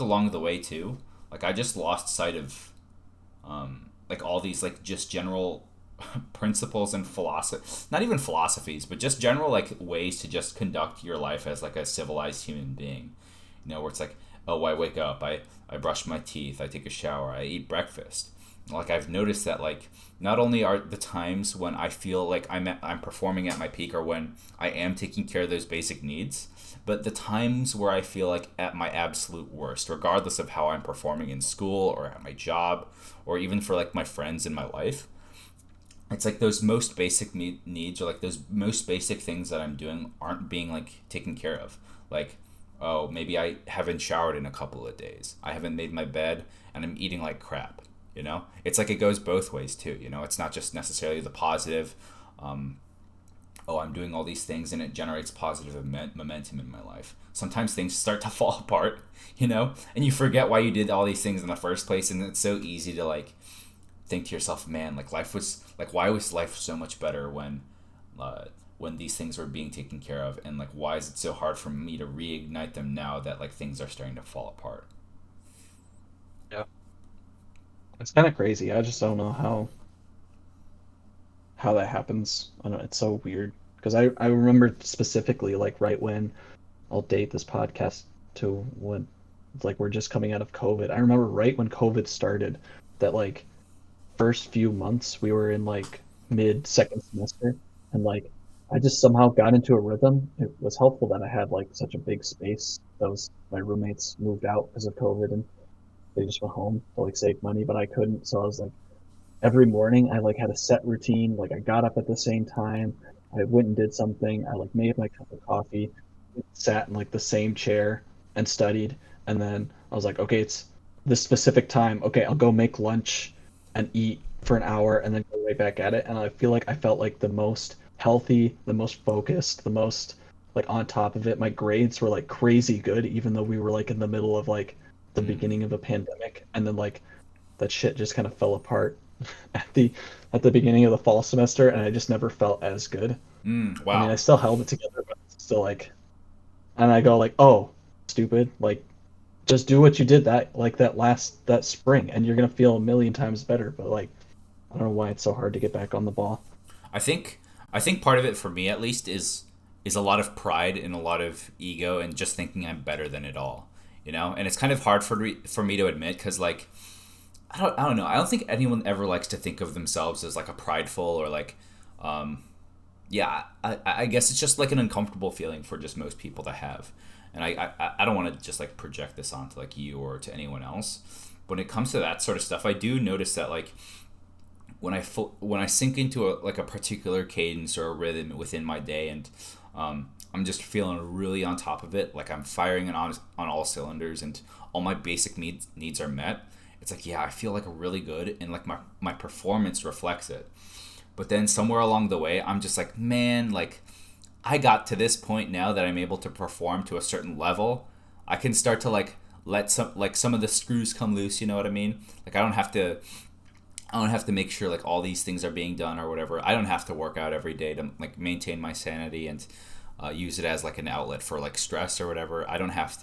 along the way too, like I just lost sight of like all these like just general principles and philosophy, not even philosophies, but just general like ways to just conduct your life as like a civilized human being. Where it's like, oh, I wake up, I brush my teeth, I take a shower, I eat breakfast. Like I've noticed that like not only are the times when I feel like I'm performing at my peak, or when I am taking care of those basic needs, but the times where I feel like at my absolute worst, regardless of how I'm performing in school or at my job, or even for like my friends in my life, it's like those most basic needs, or like those most basic things that I'm doing aren't being like taken care of. Like, oh, maybe I haven't showered in a couple of days, I haven't made my bed, and I'm eating like crap, You know, it's like it goes both ways too. You know, it's not just necessarily the positive. Um, oh, I'm doing all these things and it generates positive momentum in my life. Sometimes things start to fall apart, you know, and you forget why you did all these things in the first place. And it's so easy to like think to yourself, man, like life was like, why was life so much better uh, when these things were being taken care of, and like why is it so hard for me to reignite them now that like things are starting to fall apart? Yeah. It's kind of crazy. I just don't know how that happens. I know it's so weird because I remember specifically like right when I'll date this podcast to when like we're just coming out of COVID. I remember right when COVID started that like first few months we were in like mid second semester and like I just somehow got into a rhythm. It was helpful that I had like such a big space. Those my roommates moved out because of COVID and they just went home to like save money, but I couldn't. So I was like every morning I like had a set routine. Like I got up at the same time. I went and did something. I like made my cup of coffee, sat in like the same chair and studied. And then I was like, okay, it's this specific time. Okay, I'll go make lunch and eat for an hour and then go right back at it. And I feel like I felt like the most healthy, the most focused, the most like on top of it. My grades were like crazy good, even though we were like in the middle of like the Mm. beginning of a pandemic. And then like that shit just kind of fell apart at the beginning of the fall semester, and I just never felt as good. Mm. I mean, I Wow. still held it together, but it's still like, and I go like, oh, stupid, like just do what you did that spring, and you're gonna feel a million times better. But like, I don't know why it's so hard to get back on the ball. I think I think part of it for me at least is a lot of pride and a lot of ego and just thinking I'm better than it all, you know. And it's kind of hard for me to admit because like I don't know. I don't think anyone ever likes to think of themselves as like a prideful or like um, yeah. I guess it's just like an uncomfortable feeling for just most people to have, and I don't want to just like project this onto like you or to anyone else. When it comes to that sort of stuff, I do notice that like when I sink into a particular cadence or a rhythm within my day, and I'm just feeling really on top of it, like I'm firing on all cylinders, and all my basic needs are met. It's like yeah, I feel like really good, and like my performance reflects it. But then somewhere along the way, I'm just like man, like I got to this point now that I'm able to perform to a certain level. I can start to like let some of the screws come loose. You know what I mean? Like I don't have to make sure like all these things are being done or whatever. I don't have to work out every day to like maintain my sanity and use it as like an outlet for like stress or whatever. I don't have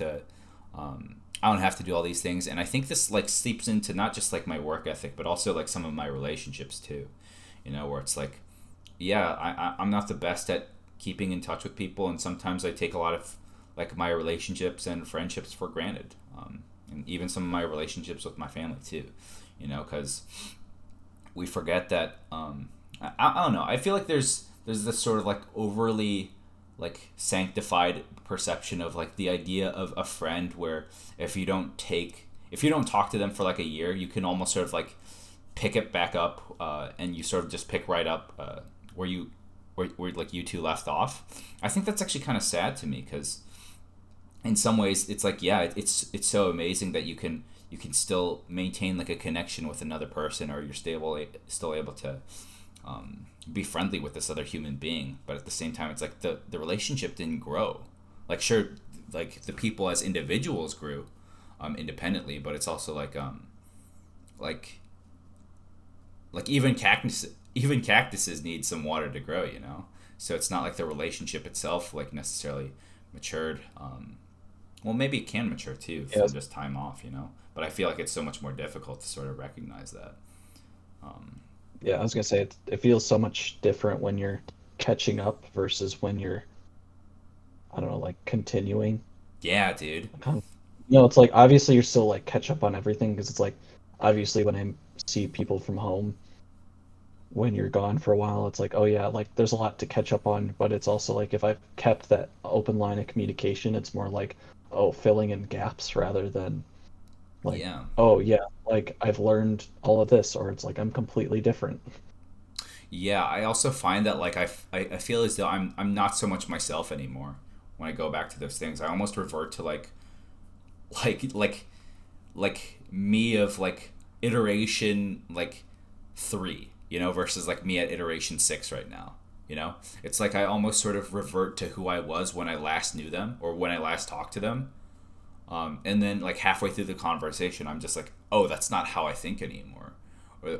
to do all these things, and I think this like seeps into not just like my work ethic, but also like some of my relationships too. You know, where it's like, yeah, I'm not the best at keeping in touch with people, and sometimes I take a lot of like my relationships and friendships for granted, and even some of my relationships with my family too. You know, because we forget that I don't know. I feel like there's this sort of like overly like sanctified perception of like the idea of a friend where if you don't talk to them for like a year, you can almost sort of like pick it back up and you sort of just pick right up where like you two left off. I think that's actually kind of sad to me because in some ways it's like yeah it's so amazing that you can still maintain like a connection with another person, or you're still able to be friendly with this other human being, but at the same time it's like the relationship didn't grow. Like sure, like the people as individuals grew independently, but it's also like like even cactuses need some water to grow, you know. So it's not like the relationship itself like necessarily matured. Well, maybe it can mature too Yeah, from just time off, you know. But I feel like it's so much more difficult to sort of recognize that. Um, yeah. I was gonna say it feels so much different when you're catching up versus when you're I don't know like continuing. yeah, dude. Kind of, it's like obviously you're still like catch up on everything because it's like obviously when I see people from home when you're gone for a while, it's like, oh yeah, like there's a lot to catch up on, but it's also like if I've kept that open line of communication, it's more like, oh, filling in gaps rather than like, Yeah, oh yeah, like I've learned all of this, or it's like I'm completely different. yeah. I also find that like I feel as though I'm not so much myself anymore when I go back to those things. I almost revert to like like me of like iteration like 3, versus like me at iteration 6 right now. It's like I almost sort of revert to who I was when I last knew them or when I last talked to them. And then like halfway through the conversation, I'm just like, oh, that's not how I think anymore.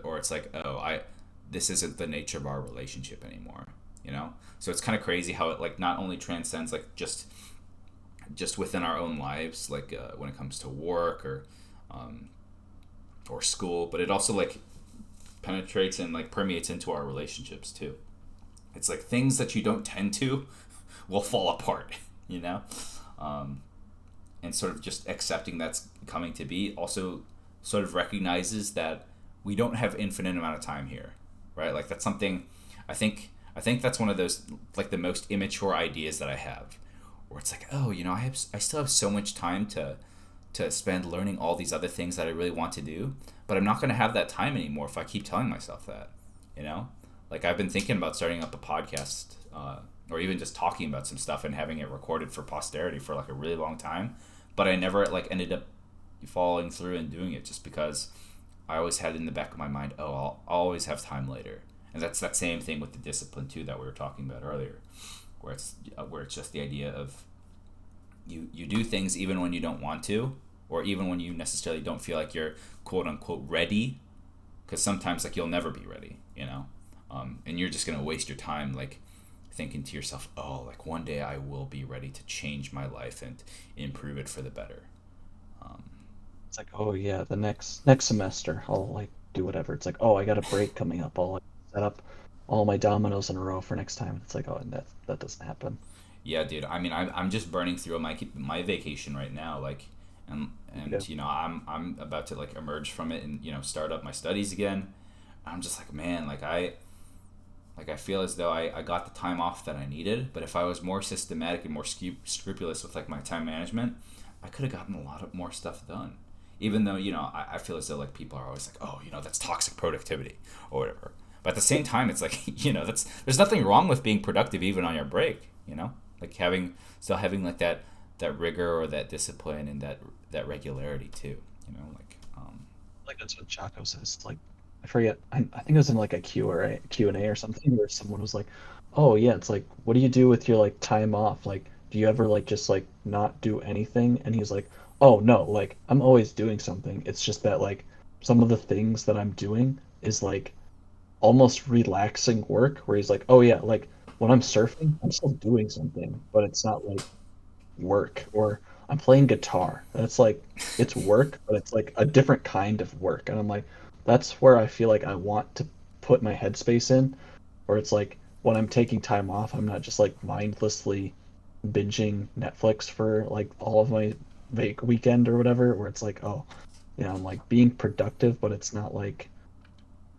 Or it's like, oh, this isn't the nature of our relationship anymore. So it's kind of crazy how it like not only transcends like just within our own lives, like when it comes to work um, or school, but it also like penetrates and like permeates into our relationships too. It's like things that you don't tend to will fall apart, you know? Um, and sort of just accepting that's coming to be also sort of recognizes that we don't have infinite amount of time here, right? Like that's something I think that's one of those like the most immature ideas that I have, where it's like, oh, I still have so much time to spend learning all these other things that I really want to do, but I'm not going to have that time anymore if I keep telling myself that, you know? Like I've been thinking about starting up a podcast, or even just talking about some stuff and having it recorded for posterity for like a really long time, but I never like ended up following through and doing it just because I always had in the back of my mind, oh, I'll always have time later. And that's that same thing with the discipline too that we were talking about earlier, where it's just the idea of you do things even when you don't want to, or even when you necessarily don't feel like you're quote unquote ready, because sometimes like you'll never be ready, and you're just gonna waste your time like thinking to yourself, oh, like one day I will be ready to change my life and improve it for the better. Um, It's like, oh yeah, the next semester I'll like do whatever. It's like, oh, I got a break coming up. I'll like set up all my dominoes in a row for next time. It's like, oh, and that doesn't happen. yeah, dude. I mean, I'm just burning through my vacation right now, like, Yeah. and I'm about to like emerge from it and start up my studies again. I'm just like, man, like I feel as though I got the time off that I needed, but if I was more systematic and more scrupulous with like my time management, I could have gotten a lot of more stuff done. Even though I feel as though like people are always like, oh, that's toxic productivity or whatever. But at the same time, it's like that's there's nothing wrong with being productive even on your break. Like having like that rigor or that discipline and that regularity too. Like Like that's what Jocko says. Like I forget. I think it was in like a Q&A or something where someone was like, "Oh yeah, it's like what do you do with your like time off? Like do you ever like just like not do anything?" And he's like, "Oh no, like I'm always doing something. It's just that like some of the things that I'm doing is like almost relaxing work where he's like, "Oh yeah, like when I'm surfing, I'm still doing something, but it's not like work." Or I'm playing guitar. That's like it's work, but it's like a different kind of work. And I'm like, that's where I feel like I want to put my headspace in, where it's like when I'm taking time off, I'm not just like mindlessly binging Netflix for like all of my weekend or whatever, where it's like, oh, I'm like being productive, but it's not like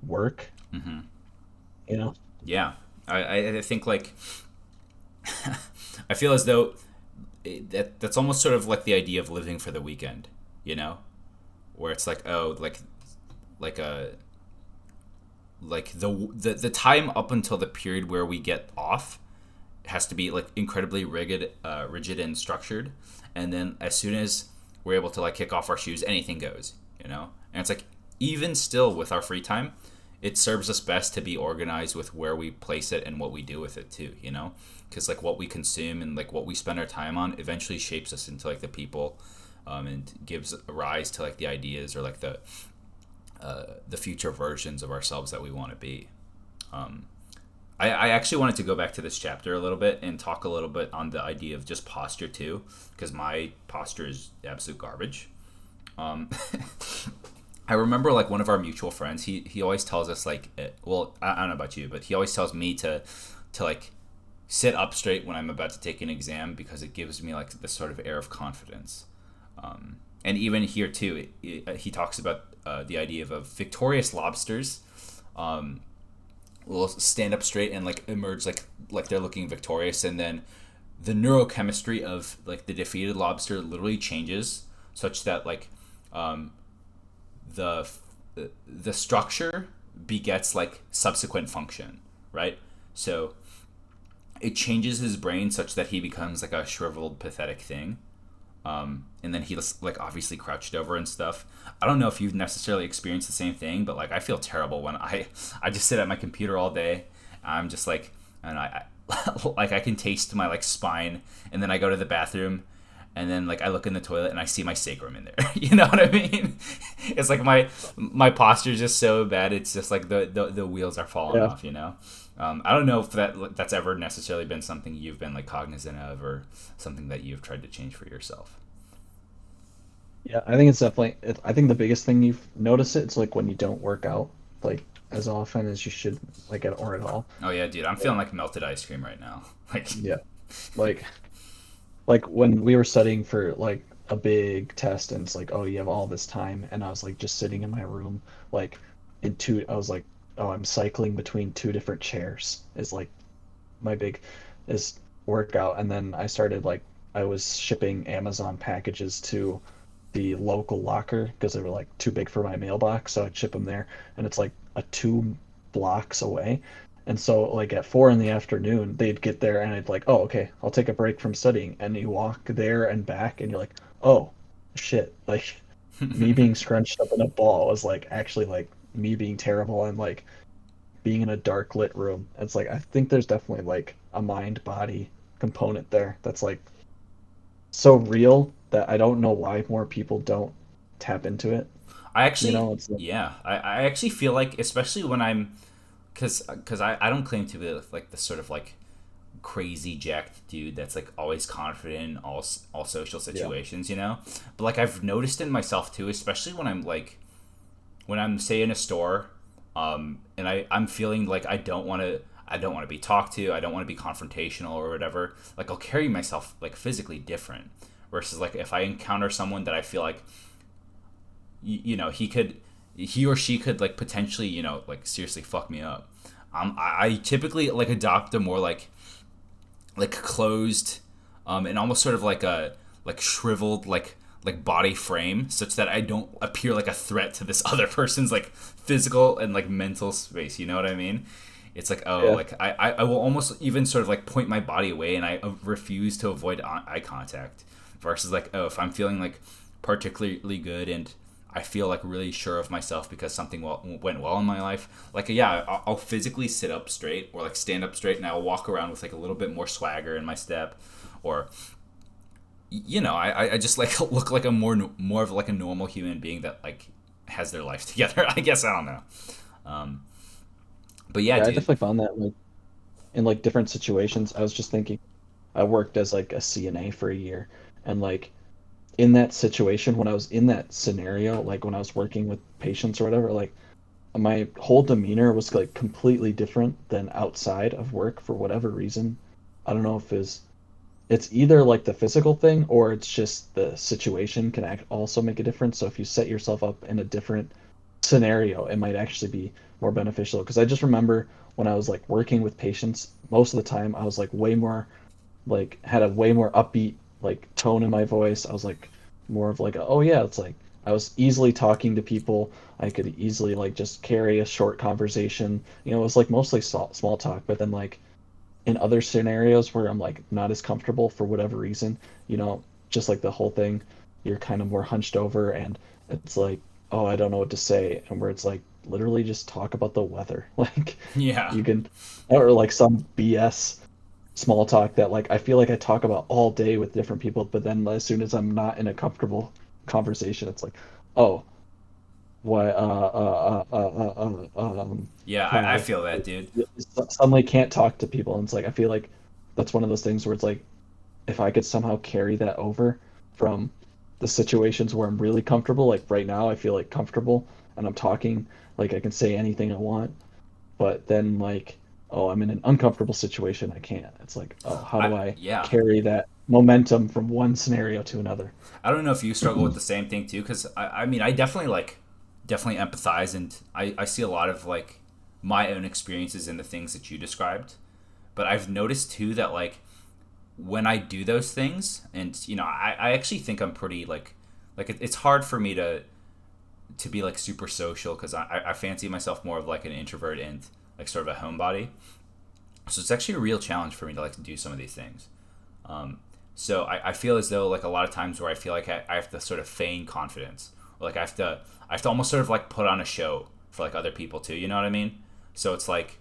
work, mm-hmm. you know? Yeah, I think like I feel as though that's almost sort of like the idea of living for the weekend, where it's like, oh, like a like the time up until the period where we get off has to be like incredibly rigid and structured, and then as soon as we're able to like kick off our shoes, anything goes, and it's like even still with our free time, it serves us best to be organized with where we place it and what we do with it too, because like what we consume and like what we spend our time on eventually shapes us into like the people, and gives rise to like the ideas or like the future versions of ourselves that we want to be. um, I actually wanted to go back to this chapter a little bit and talk a little bit on the idea of just posture too, because my posture is absolute garbage. um, I remember like one of our mutual friends. He always tells us like, well, I don't know about you, but he always tells me to like sit up straight when I'm about to take an exam because it gives me like this sort of air of confidence. And even here too, he talks about the idea of victorious lobsters. Will stand up straight and like emerge like they're looking victorious, and then the neurochemistry of like the defeated lobster literally changes such that like um, the the structure begets like subsequent function, right? So it changes his brain such that he becomes like a shriveled, pathetic thing. And then he was like obviously crouched over and stuff. I don't know if you've necessarily experienced the same thing, but like I feel terrible when I just sit at my computer all day. I'm just like, and like I can taste my like spine, and then I go to the bathroom, and then like I look in the toilet and I see my sacrum in there. You know what I mean? It's like my posture is just so bad. It's just like the wheels are falling Yeah. off. You know. I don't know if that's ever necessarily been something you've been like cognizant of, or something that you've tried to change for yourself. Yeah, I think it's definitely I think the biggest thing you've noticed it's like when you don't work out like as often as you should like at or at all. Oh yeah, dude, I'm feeling like melted ice cream right now. Like, Yeah. Like when we were studying for like a big test and it's like, oh, you have all this time and I was like just sitting in my room like I was like, oh, I'm cycling between two different chairs is like my big is workout and then I started like I was shipping Amazon packages to the local locker because they were like too big for my mailbox, so I'd ship them there, and it's like a 2 blocks away. And so like at 4 in the afternoon, they'd get there and I'd like, oh, okay, I'll take a break from studying. And you walk there and back and you're like, oh shit, like me being scrunched up in a ball was like actually like me being terrible and like being in a dark lit room. It's like I think there's definitely like a mind body component there that's like so real that I don't know why more people don't tap into it. I You actually, know, it's like, yeah, I actually feel like, especially when I'm, because I don't claim to be like the sort of like crazy jacked dude that's like always confident in all social yeah, situations, you know. But like I've noticed in myself too, especially when I'm say in a store, and I'm feeling like I don't want to be talked to, I don't want to be confrontational or whatever. Like I'll carry myself like physically different versus like if I encounter someone that I feel like you know he or she could like potentially like seriously fuck me up. I typically like adopt a more like closed, and almost sort of like a like shriveled like body frame such that I don't appear like a threat to this other person's like physical and like mental space. You know what I mean? It's like, oh, yeah, like I will almost even sort of like point my body away and I refuse to avoid eye contact versus like, oh, if I'm feeling like particularly good and I feel like really sure of myself because something went well in my life. Like, yeah, I'll physically sit up straight or like stand up straight, and I'll walk around with like a little bit more swagger in my step, or I just like look like a more of like a normal human being that like has their life together. I guess I don't know. Um, but yeah, yeah. I dude. definitely found that like in like different situations. I was just thinking, I worked as like a CNA for a year, and like in that situation, when I was in that scenario, like when I was working with patients or whatever, like my whole demeanor was like completely different than outside of work for whatever reason. I don't know if it's either like the physical thing or it's just the situation can also make a difference. So if you set yourself up in a different scenario, it might actually be more beneficial. Because I just remember when I was like working with patients, most of the time I was like way more like had a way more upbeat like tone in my voice. I was like more of like oh yeah, it's like I was easily talking to people. I could easily like just carry a short conversation. It was like mostly small talk, but then like in other scenarios where I'm like not as comfortable for whatever reason, just like the whole thing, you're kind of more hunched over and it's like, oh, I don't know what to say. And where it's like literally just talk about the weather. Like Yeah. you can, or like some BS small talk that like I feel like I talk about all day with different people, but then as soon as I'm not in a comfortable conversation, it's like, oh, why, Yeah, I hi. feel that, dude. Suddenly can't talk to people. And it's like, I feel like that's one of those things where it's like, if I could somehow carry that over from the situations where I'm really comfortable, like right now, I feel like comfortable and I'm talking, like I can say anything I want, but then like, oh, I'm in an uncomfortable situation, I can't. It's like, oh, how do I Yeah. carry that momentum from one scenario to another? I don't know if you struggle with the same thing too, because I mean, I definitely definitely empathize, and I see a lot of like my own experiences in the things that you described. But I've noticed too that like when I do those things, and I actually think I'm pretty like it's hard for me to be like super social because I fancy myself more of like an introvert and like sort of a homebody. So it's actually a real challenge for me to like do some of these things. Um, So I feel as though like a lot of times where I feel like I have to sort of feign confidence, or like I have to almost sort of like put on a show for like other people too. You know what I mean? So it's like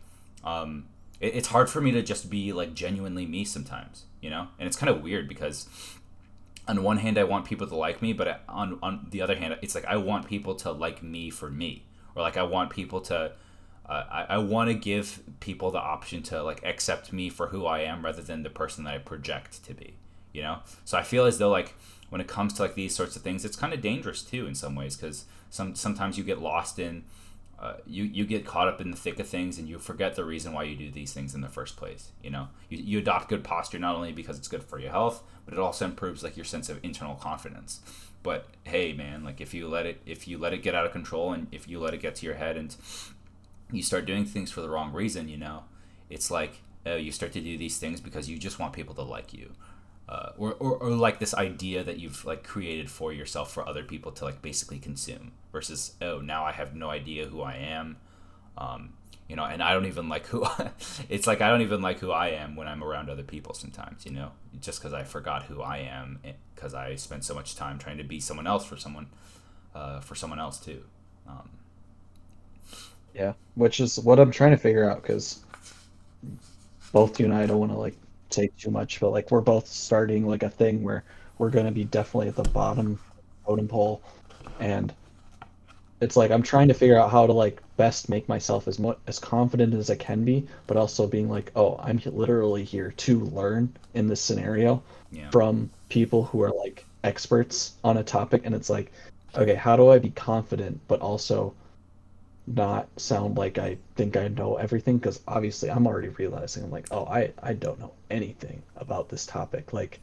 it's hard for me to just be like genuinely me sometimes. You know, and it's kind of weird because on one hand I want people to like me, but on the other hand it's like I want people to like me for me, or like I want people to I want to give people the option to like accept me for who I am rather than the person that I project to be, you know. So I feel as though like when it comes to like these sorts of things, it's kind of dangerous too in some ways because sometimes you get lost in you get caught up in the thick of things and you forget the reason why you do these things in the first place. You know, you adopt good posture not only because it's good for your health, but it also improves like your sense of internal confidence. But hey, man, like if you let it get out of control and if you let it get to your head and you start doing things for the wrong reason, you know, it's like you start to do these things because you just want people to like you, or like this idea that you've like created for yourself for other people to like basically consume. Versus, oh, now I have no idea who I am, um, you know, and I don't even like who. It's like I don't even like who I am when I'm around other people sometimes, you know, just because I forgot who I am because I spent so much time trying to be someone else for someone else too. Um, Yeah, which is what I'm trying to figure out because both you and I don't want to like say too much, but like we're both starting like a thing where we're gonna be definitely at the bottom totem pole, and it's like I'm trying to figure out how to like best make myself as confident as I can be, but also being like, oh, I'm literally here to learn in this scenario yeah. from people who are like experts on a topic, and it's like, okay, how do I be confident but also not sound like I think I know everything? Because obviously I'm already realizing I'm like, oh, I don't know anything about this topic. Like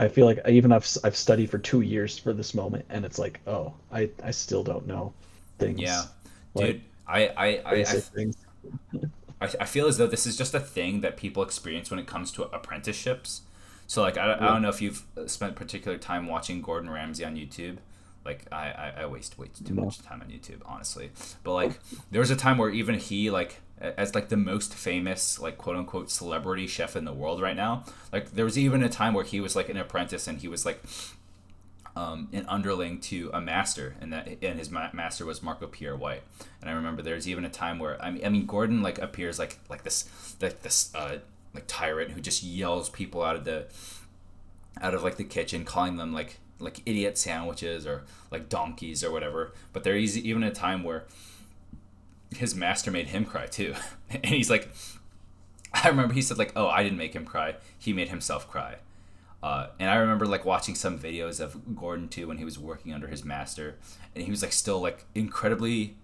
I feel like I've studied for 2 years for this moment, and it's like, oh, I still don't know Yeah, things like dude. basic things. I feel as though this is just a thing that people experience when it comes to apprenticeships. So like I Yeah, don't know if you've spent particular time watching Gordon Ramsay on YouTube. Like I waste way too no. much time on YouTube, honestly. But like there was a time where even he like as like the most famous like quote unquote celebrity chef in the world right now. Like there was even a time where he was like an apprentice and he was like an underling to a master, and his master was Marco Pierre White. And I remember there's even a time where I mean Gordon like appears like this like tyrant who just yells people out of like the kitchen, calling them like idiot sandwiches or like donkeys or whatever. But there is even a time where his master made him cry too, and he's like, I remember he said like, "Oh, I didn't make him cry. He made himself cry." And I remember like watching some videos of Gordon too when he was working under his master, and he was like still like incredibly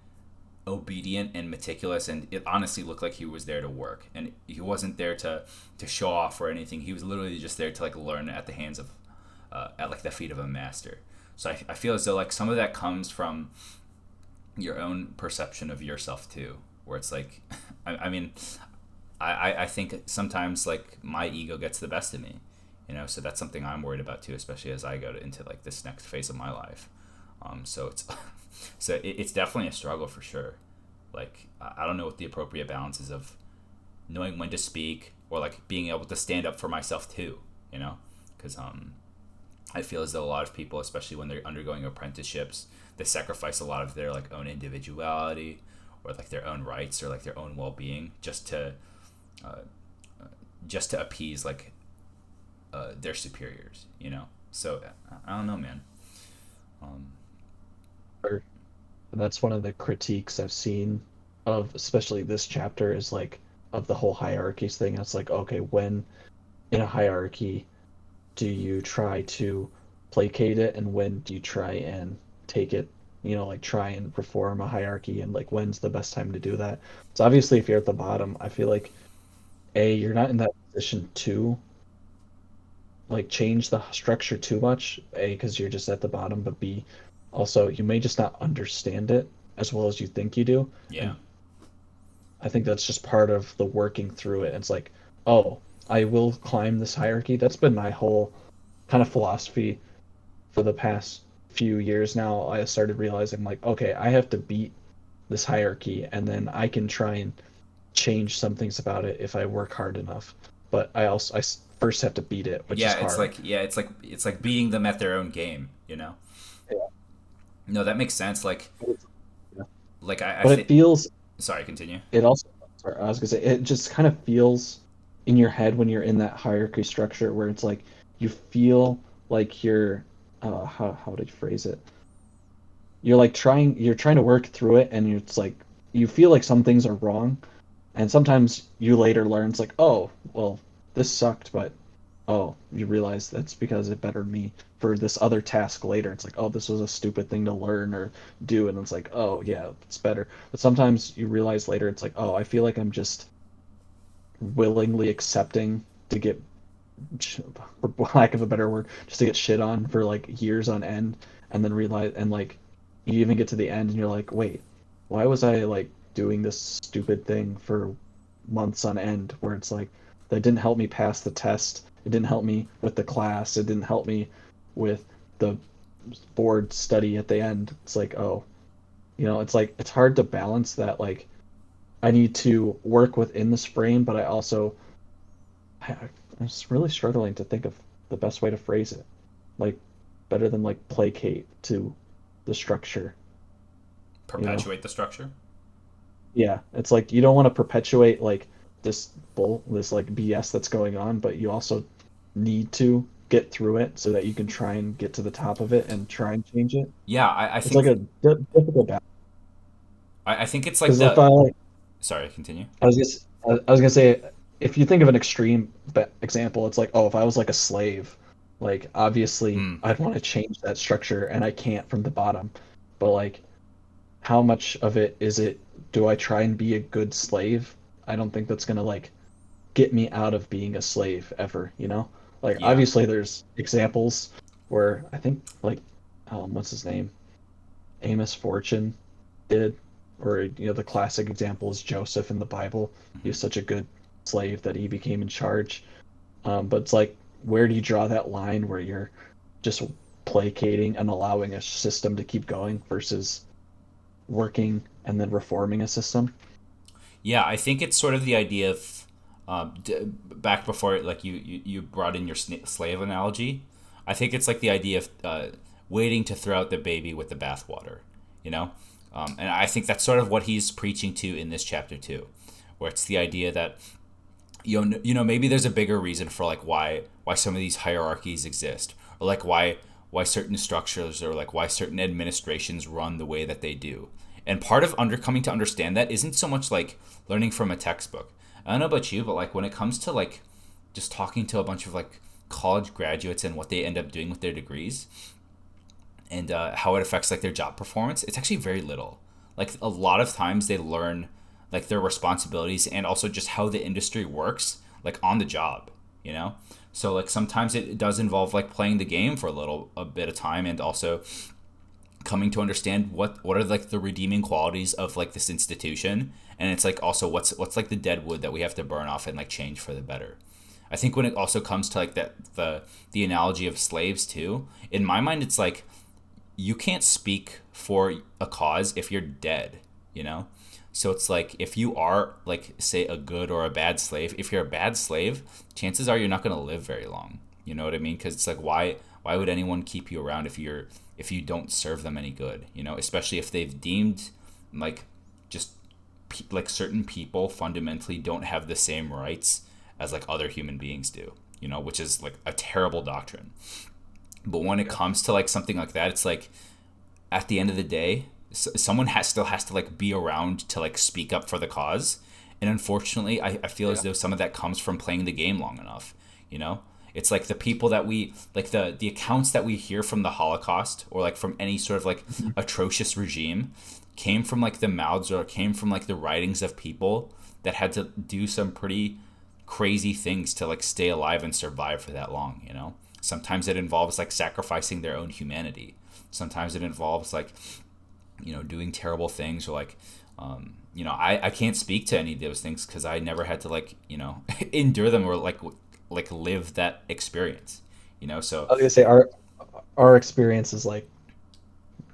obedient and meticulous, and it honestly looked like he was there to work, and he wasn't there to show off or anything. He was literally just there to like learn at the hands of at like the feet of a master. So I feel as though like some of that comes from your own perception of yourself too, where it's like, I mean, I think sometimes like my ego gets the best of me, you know. So that's something I'm worried about too, especially as I go into like this next phase of my life. So it's it's definitely a struggle for sure. Like I don't know what the appropriate balance is of knowing when to speak or like being able to stand up for myself too, you know, because I feel as though a lot of people, especially when they're undergoing apprenticeships, they sacrifice a lot of their like own individuality or like their own rights or like their own well-being uh, just to appease like their superiors, you know. So I don't know, man. Um, Or- That's one of the critiques I've seen of especially this chapter is like of the whole hierarchies thing. It's like, okay, when in a hierarchy do you try to placate it, and when do you try and take it, like try and reform a hierarchy, and like when's the best time to do that? So obviously if you're at the bottom, I feel like A, you're not in that position to like change the structure too much, A, because you're just at the bottom, but B, also you may just not understand it as well as you think you do. yeah, And I think that's just part of the working through it. It's like, oh, I will climb this hierarchy. That's been my whole kind of philosophy for the past few years now. I started realizing like, okay, I have to beat this hierarchy, and then I can try and change some things about it if I work hard enough. But first have to beat it, which is hard. yeah, it's like beating them at their own game, you know. Yeah. No, that makes sense. Yeah. I But it think. feels Sorry, continue. it also sorry, I was gonna say it just kind of feels in your head when you're in that hierarchy structure where it's like you feel like you're how would I phrase it? You're trying to work through it and it's like you feel like some things are wrong and sometimes you later learn it's like, oh, well, this sucked, but oh, you realize that's because it bettered me for this other task later. It's like, oh, this was a stupid thing to learn or do, and it's like, oh yeah, it's better. But sometimes you realize later it's like, oh, I feel like I'm just willingly accepting to get, for lack of a better word, just to get shit on for like years on end, and then realize, and like, you even get to the end and you're like, wait, why was I like doing this stupid thing for months on end? Where it's like, that didn't help me pass the test. It didn't help me with the class. It didn't help me with the board study at the end. It's like, oh, it's like it's hard to balance that. Like, I need to work within this frame, but I also I'm just really struggling to think of the best way to phrase it. Like better than like placate to the structure, you know? Perpetuate the structure. Yeah, it's like you don't want to perpetuate like this like BS that's going on, but you also need to get through it so that you can try and get to the top of it and try and change it. Yeah, It's like a difficult balance I think it's like because if the. I like Sorry, continue. I was gonna say, if you think of an extreme example, it's like, oh, if I was like a slave, like obviously Mm, I'd want to change that structure, and I can't from the bottom. But like, how much of it is it? Do I try and be a good slave? I don't think that's gonna like get me out of being a slave ever, you know? Like yeah, obviously there's examples where I think like what's his name? Amos Fortune did, or the classic example is Joseph in the Bible. He hmm, was such a good slave that he became in charge. But it's like, where do you draw that line where you're just placating and allowing a system to keep going versus working and then reforming a system? yeah. I think it's sort of the idea of back before like you brought in your slave analogy. I think it's like the idea of waiting to throw out the baby with the bathwater, you know. And I think that's sort of what he's preaching to in this chapter too, where it's the idea that maybe there's a bigger reason for like why some of these hierarchies exist, or like why certain structures or like why certain administrations run the way that they do. And part of coming to understand that isn't so much like learning from a textbook. I don't know about you, but like when it comes to like just talking to a bunch of like college graduates and what they end up doing with their degrees, and how it affects like their job performance, it's actually very little. Like a lot of times they learn like their responsibilities and also just how the industry works like on the job, you know. So like sometimes it does involve like playing the game for a bit of time, and also coming to understand what are like the redeeming qualities of like this institution, and it's like also what's like the dead wood that we have to burn off and like change for the better. I think when it also comes to like the analogy of slaves too, in my mind it's like you can't speak for a cause if you're dead, you know? So it's like if you are like say a good or a bad slave, if you're a bad slave, chances are you're not going to live very long. You know what I mean? Cuz it's like why would anyone keep you around if you don't serve them any good, you know, especially if they've deemed like just like certain people fundamentally don't have the same rights as like other human beings do, you know, which is like a terrible doctrine. But when it Yeah. comes to like something like that, it's like at the end of the day, someone still has to like be around to like speak up for the cause. And unfortunately, I feel as Yeah. though some of that comes from playing the game long enough. You know, it's like the people that we like the accounts that we hear from the Holocaust or like from any sort of like Mhm. atrocious regime came from like the mouths or came from like the writings of people that had to do some pretty crazy things to like stay alive and survive for that long, you know. Sometimes it involves like sacrificing their own humanity. Sometimes it involves like doing terrible things, or like I can't speak to any of those things because I never had to like endure them or like live that experience, so I was gonna say our experience is like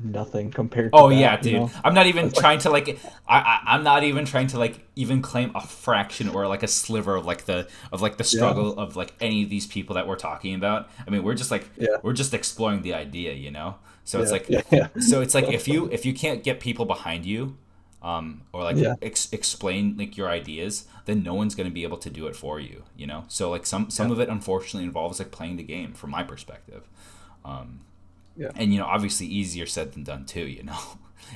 nothing compared to Oh yeah, that, you dude. know? I'm not even It's like, trying to like. I'm not even trying to like even claim a fraction or like a sliver of like the yeah, struggle of like any of these people that we're talking about. I mean, we're just like yeah, we're just exploring the idea, So it's yeah, like, yeah, yeah, if you can't get people behind you, or like yeah, explain like your ideas, then no one's gonna be able to do it for you. So like some yeah, of it unfortunately involves like playing the game from my perspective. yeah. And obviously easier said than done too.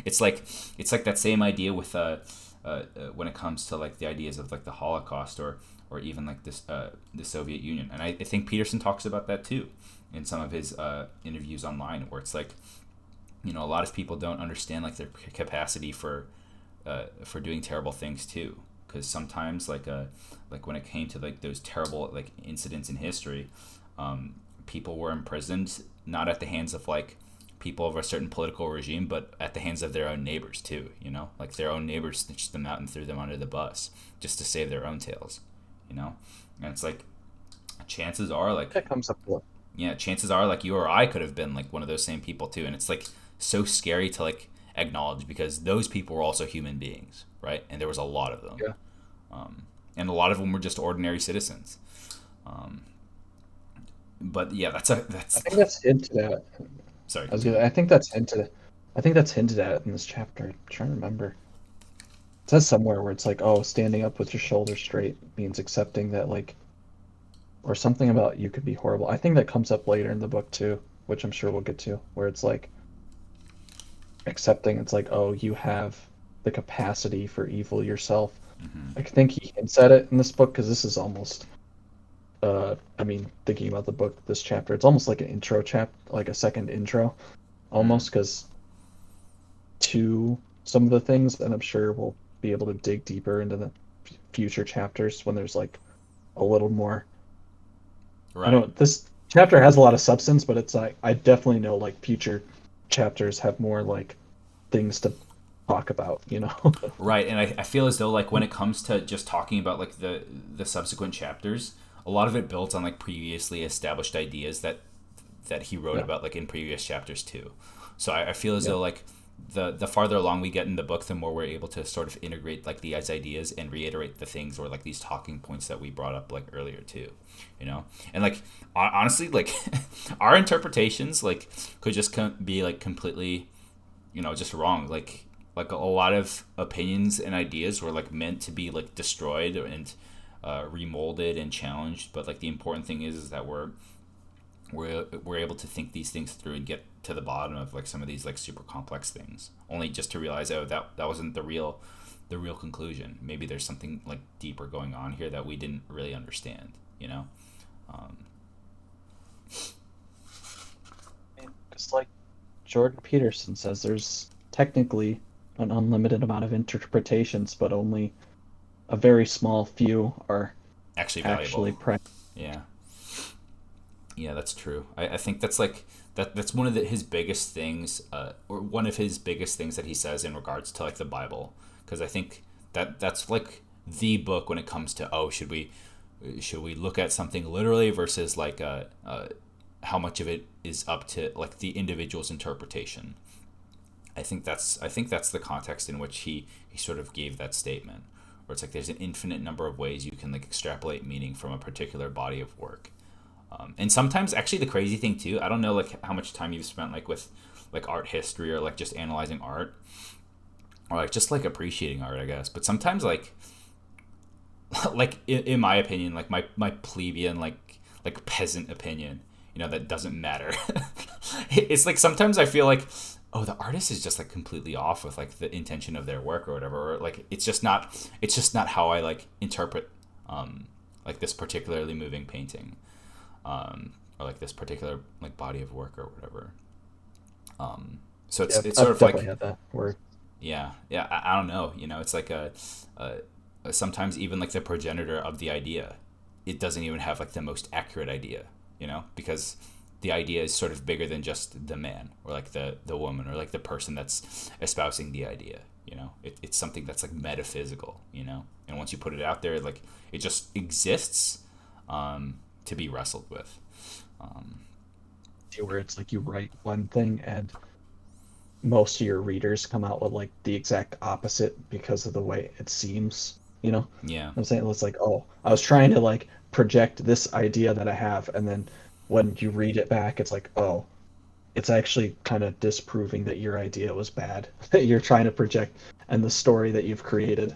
it's like that same idea with when it comes to like the ideas of like the Holocaust or even like this the Soviet Union. And I think Peterson talks about that too in some of his interviews online, where it's like, a lot of people don't understand like their capacity for doing terrible things too, because sometimes like when it came to like those terrible like incidents in history, people were imprisoned not at the hands of like people of a certain political regime, but at the hands of their own neighbors too. Like their own neighbors snitched them out and threw them under the bus just to save their own tails. And it's like, chances are like That comes up a lot. yeah, chances are like you or I could have been like one of those same people too. And it's like so scary to like acknowledge, because those people were also human beings, right? And there was a lot of them. Yeah. And a lot of them were just ordinary citizens. But yeah, I that's think that's hinted at. sorry, I was continue. gonna. I think that's hinted at in this chapter. I'm trying to remember. It says somewhere where it's like, oh, standing up with your shoulders straight means accepting that, like, or something about you could be horrible. I think that comes up later in the book too, which I'm sure we'll get to, where it's like accepting it's like, oh, you have the capacity for evil yourself. I think he hints at it in this book because this is almost, I mean, thinking about the book, this chapter, it's almost like an intro like a second intro, Mm. almost because to some of the things, and I'm sure we'll be able to dig deeper into the future chapters when there's like a little more. I Right. don't. This chapter has a lot of substance, but it's like I definitely know like future chapters have more like things to talk about. Right, and I feel as though like when it comes to just talking about like the subsequent chapters, a lot of it builds on like previously established ideas that he wrote Yeah, about like in previous chapters too. So I feel as yeah, though like the farther along we get in the book, the more we're able to sort of integrate like these ideas and reiterate the things or like these talking points that we brought up like earlier too. And like honestly, like our interpretations like could just be like completely just wrong. Like a lot of opinions and ideas were like meant to be like destroyed and remolded and challenged. But like the important thing is that we're able to think these things through and get to the bottom of like some of these like super complex things. Only just to realize, oh, that wasn't the real conclusion. Maybe there's something like deeper going on here that we didn't really understand. You know. Um, just like Jordan Peterson says, there's technically an unlimited amount of interpretations, but only a very small few are Actually actually valuable. practical. Yeah. Yeah, that's true. I think that's like that's one of his biggest things, or one of his biggest things that he says in regards to like the Bible, because I think that's like the book when it comes to, oh, should we look at something literally versus like how much of it is up to like the individual's interpretation. I think that's the context in which he sort of gave that statement, where it's like there's an infinite number of ways you can like extrapolate meaning from a particular body of work. And sometimes, actually, the crazy thing too, I don't know like how much time you've spent like with like art history or like just analyzing art or like just like appreciating art, I guess. But sometimes like in my opinion, like my plebeian like peasant opinion, that doesn't matter. It's like sometimes I feel like, oh, the artist is just like completely off with like the intention of their work or whatever, or like it's just not how I like interpret like this particularly moving painting, or like this particular like body of work or whatever. So it's Yeah, it's sort I've of definitely like, had that where yeah, I don't know. It's like a sometimes even like the progenitor of the idea, it doesn't even have like the most accurate idea, because the idea is sort of bigger than just the man or like the woman or like the person that's espousing the idea. It's something that's like metaphysical. And once you put it out there, like it just exists, to be wrestled with. Um, where it's like you write one thing and most of your readers come out with like the exact opposite because of the way it seems, you know? Yeah. I'm saying it's like, oh, I was trying to like project this idea that I have, and then when you read it back, it's like, oh, it's actually kind of disproving that your idea was bad, that you're trying to project, and the story that you've created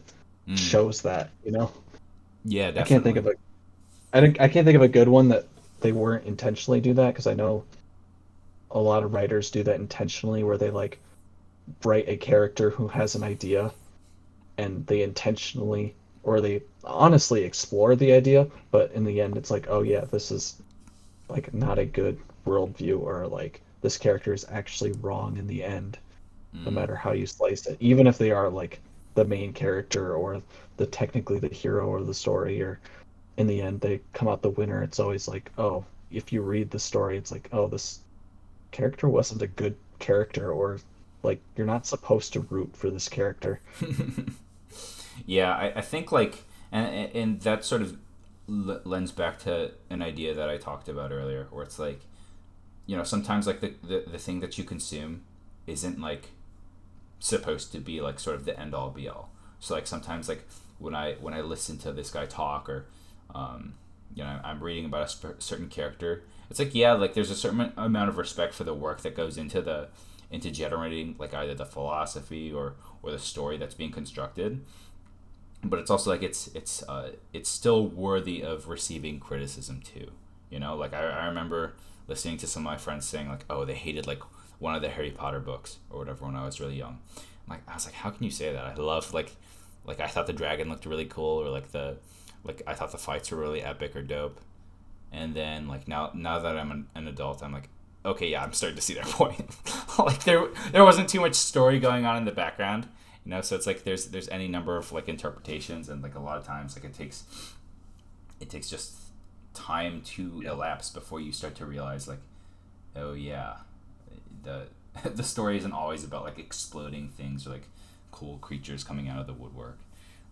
Mm. shows that, you know? Yeah, I can't think definitely. of a I can't think of a good one that they weren't intentionally do that because I know a lot of writers do that intentionally where they like write a character who has an idea and they intentionally or they honestly explore the idea, but in the end it's like, oh yeah, this is like not a good worldview or like this character is actually wrong in the end, no Mm. matter how you slice it. Even if they are like the main character or the technically the hero of the story or in the end they come out the winner, it's always like, oh, if you read the story, it's like, oh, this character wasn't a good character or like you're not supposed to root for this character. Yeah, I think like, and that sort of lends back to an idea that I talked about earlier, where it's like, sometimes like the thing that you consume isn't like supposed to be like sort of the end all be all. So like sometimes like when I listen to this guy talk or I'm reading about a certain character, it's like yeah, like there's a certain amount of respect for the work that goes into generating like either the philosophy or the story that's being constructed, but it's also like it's still worthy of receiving criticism too. Like I remember listening to some of my friends saying like, oh, they hated like one of the Harry Potter books or whatever when I was really young. I was like, how can you say that? I love like I thought the dragon looked really cool, or like I thought the fights were really epic or dope. And then like now that I'm an adult, I'm like, okay, yeah, I'm starting to see their point. Like there wasn't too much story going on in the background, so it's like there's any number of like interpretations, and like a lot of times like it takes just time to Yeah. elapse before you start to realize like, oh yeah, the the story isn't always about like exploding things or like cool creatures coming out of the woodwork.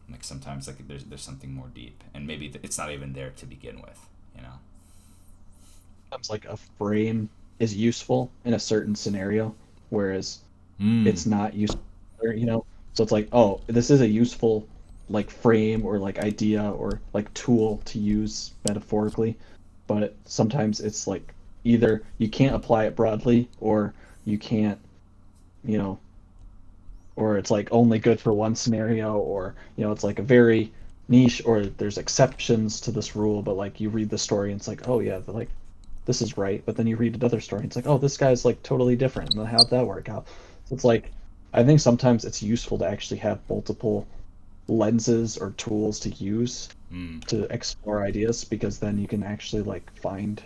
Like sometimes like there's something more deep, and maybe it's not even there to begin with. Sometimes like a frame is useful in a certain scenario, whereas Mm. it's not useful, So it's like, oh, this is a useful like frame or like idea or like tool to use metaphorically, but sometimes it's like either you can't apply it broadly or you can't, you know, or it's like only good for one scenario or, it's like a very niche or there's exceptions to this rule, but like you read the story and it's like, oh yeah, like this is right, but then you read another story and it's like, oh, this guy's like totally different. And how'd that work out? So it's like I think sometimes it's useful to actually have multiple lenses or tools to use Mm. to explore ideas because then you can actually like find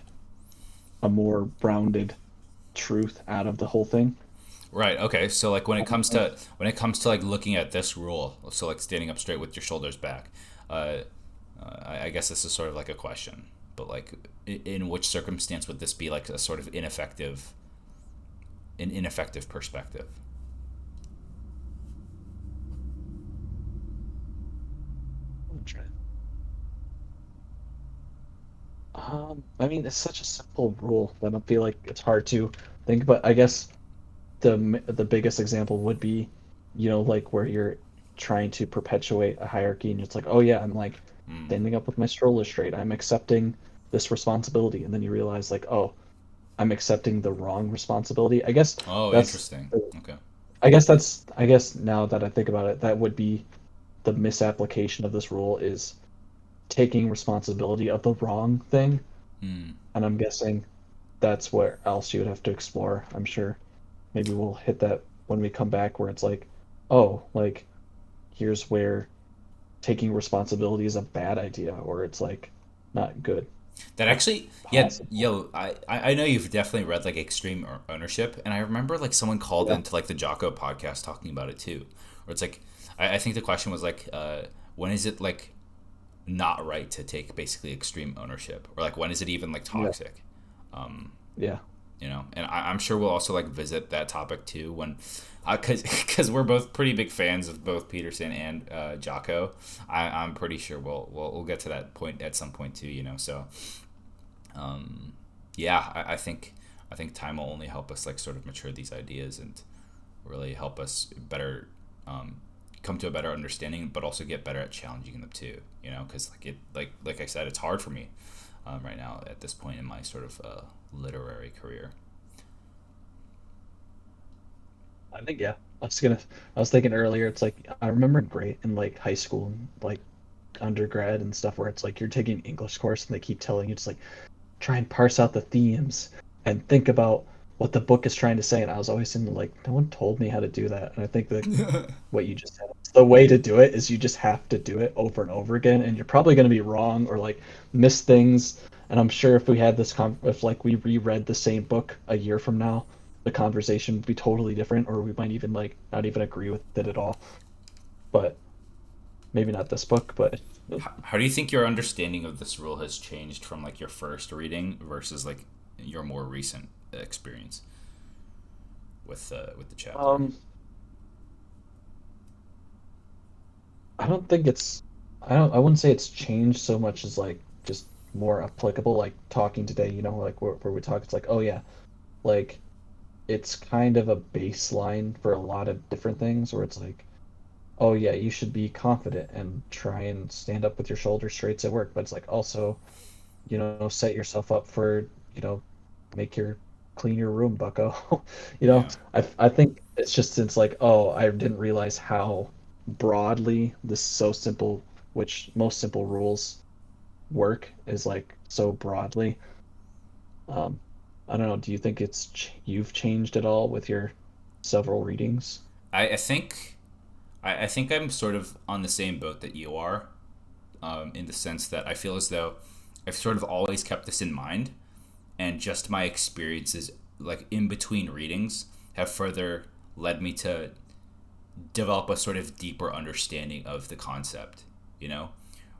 a more rounded truth out of the whole thing. Right. Okay. So like when it That makes comes sense. to when it comes to like looking at this rule, so like standing up straight with your shoulders back, uh, I guess this is sort of like a question, but like in which circumstance would this be like a sort of ineffective perspective? I'm trying- I mean, it's such a simple rule that I feel like it's hard to think, but I guess the biggest example would be, like where you're trying to perpetuate a hierarchy and it's like, oh yeah, I'm like Mm. standing up with my stroller straight. I'm accepting this responsibility, and then you realize like, oh, I'm accepting the wrong responsibility. Oh, That's interesting. Okay. I guess now that I think about it, that would be the misapplication of this rule is taking responsibility of the wrong thing. Mm. And I'm guessing that's where else you would have to explore. I'm sure maybe we'll hit that when we come back where it's like, oh, like here's where taking responsibility is a bad idea or it's like not good. That That's actually, yeah, possible. yo, I know you've definitely read like Extreme Ownership, and I remember like someone called Yeah. into like the Jocko podcast talking about it too, where it's like, I think the question was like, when is it like not right to take basically extreme ownership, or like when is it even like Yeah. toxic? Um, Yeah. and I'm sure we'll also like visit that topic too when, because we're both pretty big fans of both Peterson and Jocko. I'm pretty sure we'll get to that point at some point too. So yeah, I think time will only help us like sort of mature these ideas, and really help us better um, come to a better understanding, but also get better at challenging them too. You know, because like I said, it's hard for me right now at this point in my sort of literary career. I think yeah. I was thinking earlier, it's like I remember great in like high school and like undergrad and stuff where it's like you're taking an English course and they keep telling you just like try and parse out the themes and think about what the book is trying to say. And I was always in like, no one told me how to do that. And I think that what you just said, the way to do it is you just have to do it over and over again. And you're probably going to be wrong or like miss things. And I'm sure if we had if like we reread the same book a year from now, the conversation would be totally different, or we might even like not even agree with it at all. But maybe not this book, but How do you think your understanding of this rule has changed from like your first reading versus like your more recent experience with the chapter? um, I don't think it's I wouldn't say it's changed so much as like just more applicable like talking today, like where we talk it's like, oh yeah, like it's kind of a baseline for a lot of different things where it's like, oh yeah, you should be confident and try and stand up with your shoulders straight at work, but it's like also, set yourself up for, you know, make your clean your room, bucko. You know, Yeah. I think it's like, oh, I didn't realize how broadly this so simple, which most simple rules work is like so broadly. Um, I don't know. Do you think you've changed at all with your several readings? I think I think I'm sort of on the same boat that you are, in the sense that I feel as though I've sort of always kept this in mind, and just my experiences like in between readings have further led me to develop a sort of deeper understanding of the concept, you know,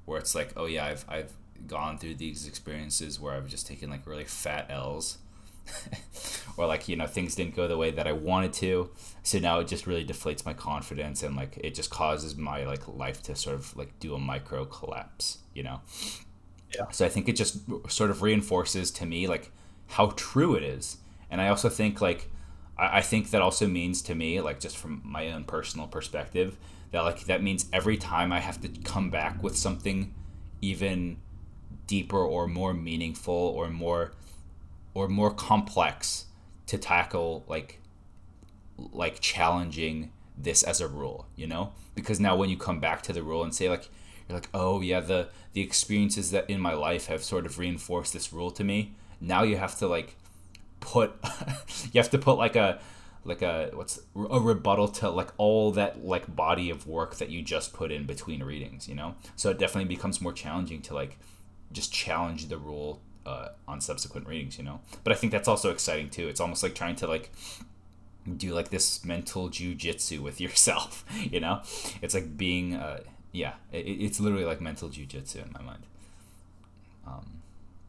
where it's like, oh yeah, I've gone through these experiences where I've just taken like really fat L's, or like things didn't go the way that I wanted to, so now it just really deflates my confidence and like it just causes my like life to sort of like do a micro collapse, you know. Yeah. So I think it just sort of reinforces to me like how true it is, and I also think like I think that also means to me like just from my own personal perspective that like that means every time I have to come back with something even deeper or more meaningful or more complex to tackle like challenging this as a rule, you know? Because now when you come back to the rule and say like you're like, "Oh yeah, the experiences that in my life have sort of reinforced this rule to me." Now you have to like put you have to put like a what's a rebuttal to like all that like body of work that you just put in between readings, you know? So it definitely becomes more challenging to like just challenge the rule on subsequent readings, you know. But I think that's also exciting too. It's almost like trying to like do like this mental jujitsu with yourself, you know. It's like being, yeah, it's literally like mental jujitsu in my mind.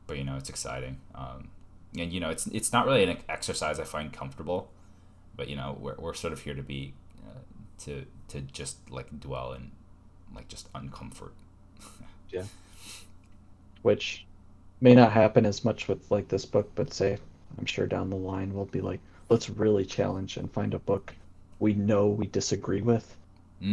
But it's exciting, and it's not really an exercise I find comfortable. But we're sort of here to be, to just like dwell in like just uncomfort. Yeah. Which may not happen as much with like this book, but say I'm sure down the line we'll be like, let's really challenge and find a book we know we disagree with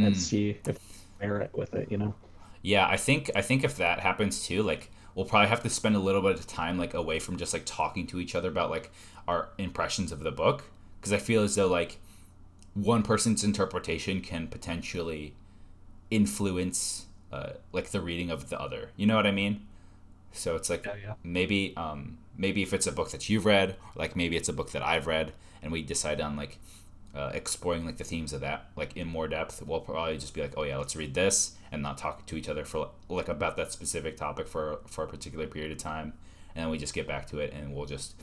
and Mm. see if merit with it, you know? Yeah, I think if that happens too, like we'll probably have to spend a little bit of time like away from just like talking to each other about like our impressions of the book, because I feel as though like one person's interpretation can potentially influence like the reading of the other. You know what I mean? So it's like Yeah, yeah. maybe if it's a book that you've read, like maybe it's a book that I've read, and we decide on like exploring like the themes of that like in more depth, we'll probably just be like, oh yeah, let's read this and not talk to each other for like about that specific topic for a particular period of time, and then we just get back to it and we'll just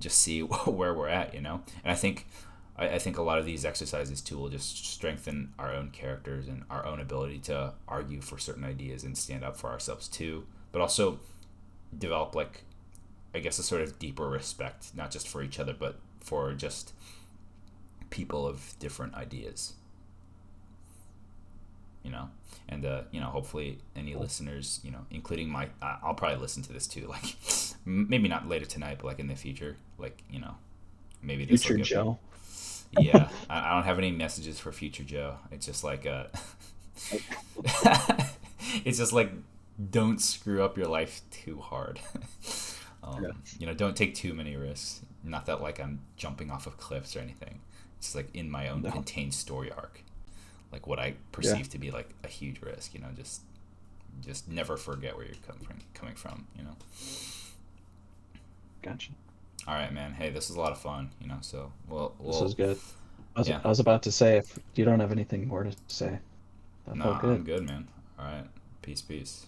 see where we're at, you know. And I think a lot of these exercises too will just strengthen our own characters and our own ability to argue for certain ideas and stand up for ourselves too, but also develop like I guess a sort of deeper respect, not just for each other, but for just people of different ideas, you know. And hopefully any listeners, including my I'll probably listen to this too, like maybe not later tonight, but like in the future, like maybe this will Future get me. Joe. Yeah, I don't have any messages for future Joe. It's just like it's just like don't screw up your life too hard. Yeah. Don't take too many risks. Not that like I'm jumping off of cliffs or anything. It's like in my own No. contained story arc, like what I Yeah. perceive to be like a huge risk. Just never forget where you're coming from. Gotcha. All right, man. Hey, this was a lot of fun. So This was we'll good. yeah. I was about to say if you don't have anything more to say, that No, felt I'm good. good, man. All right. Peace, peace.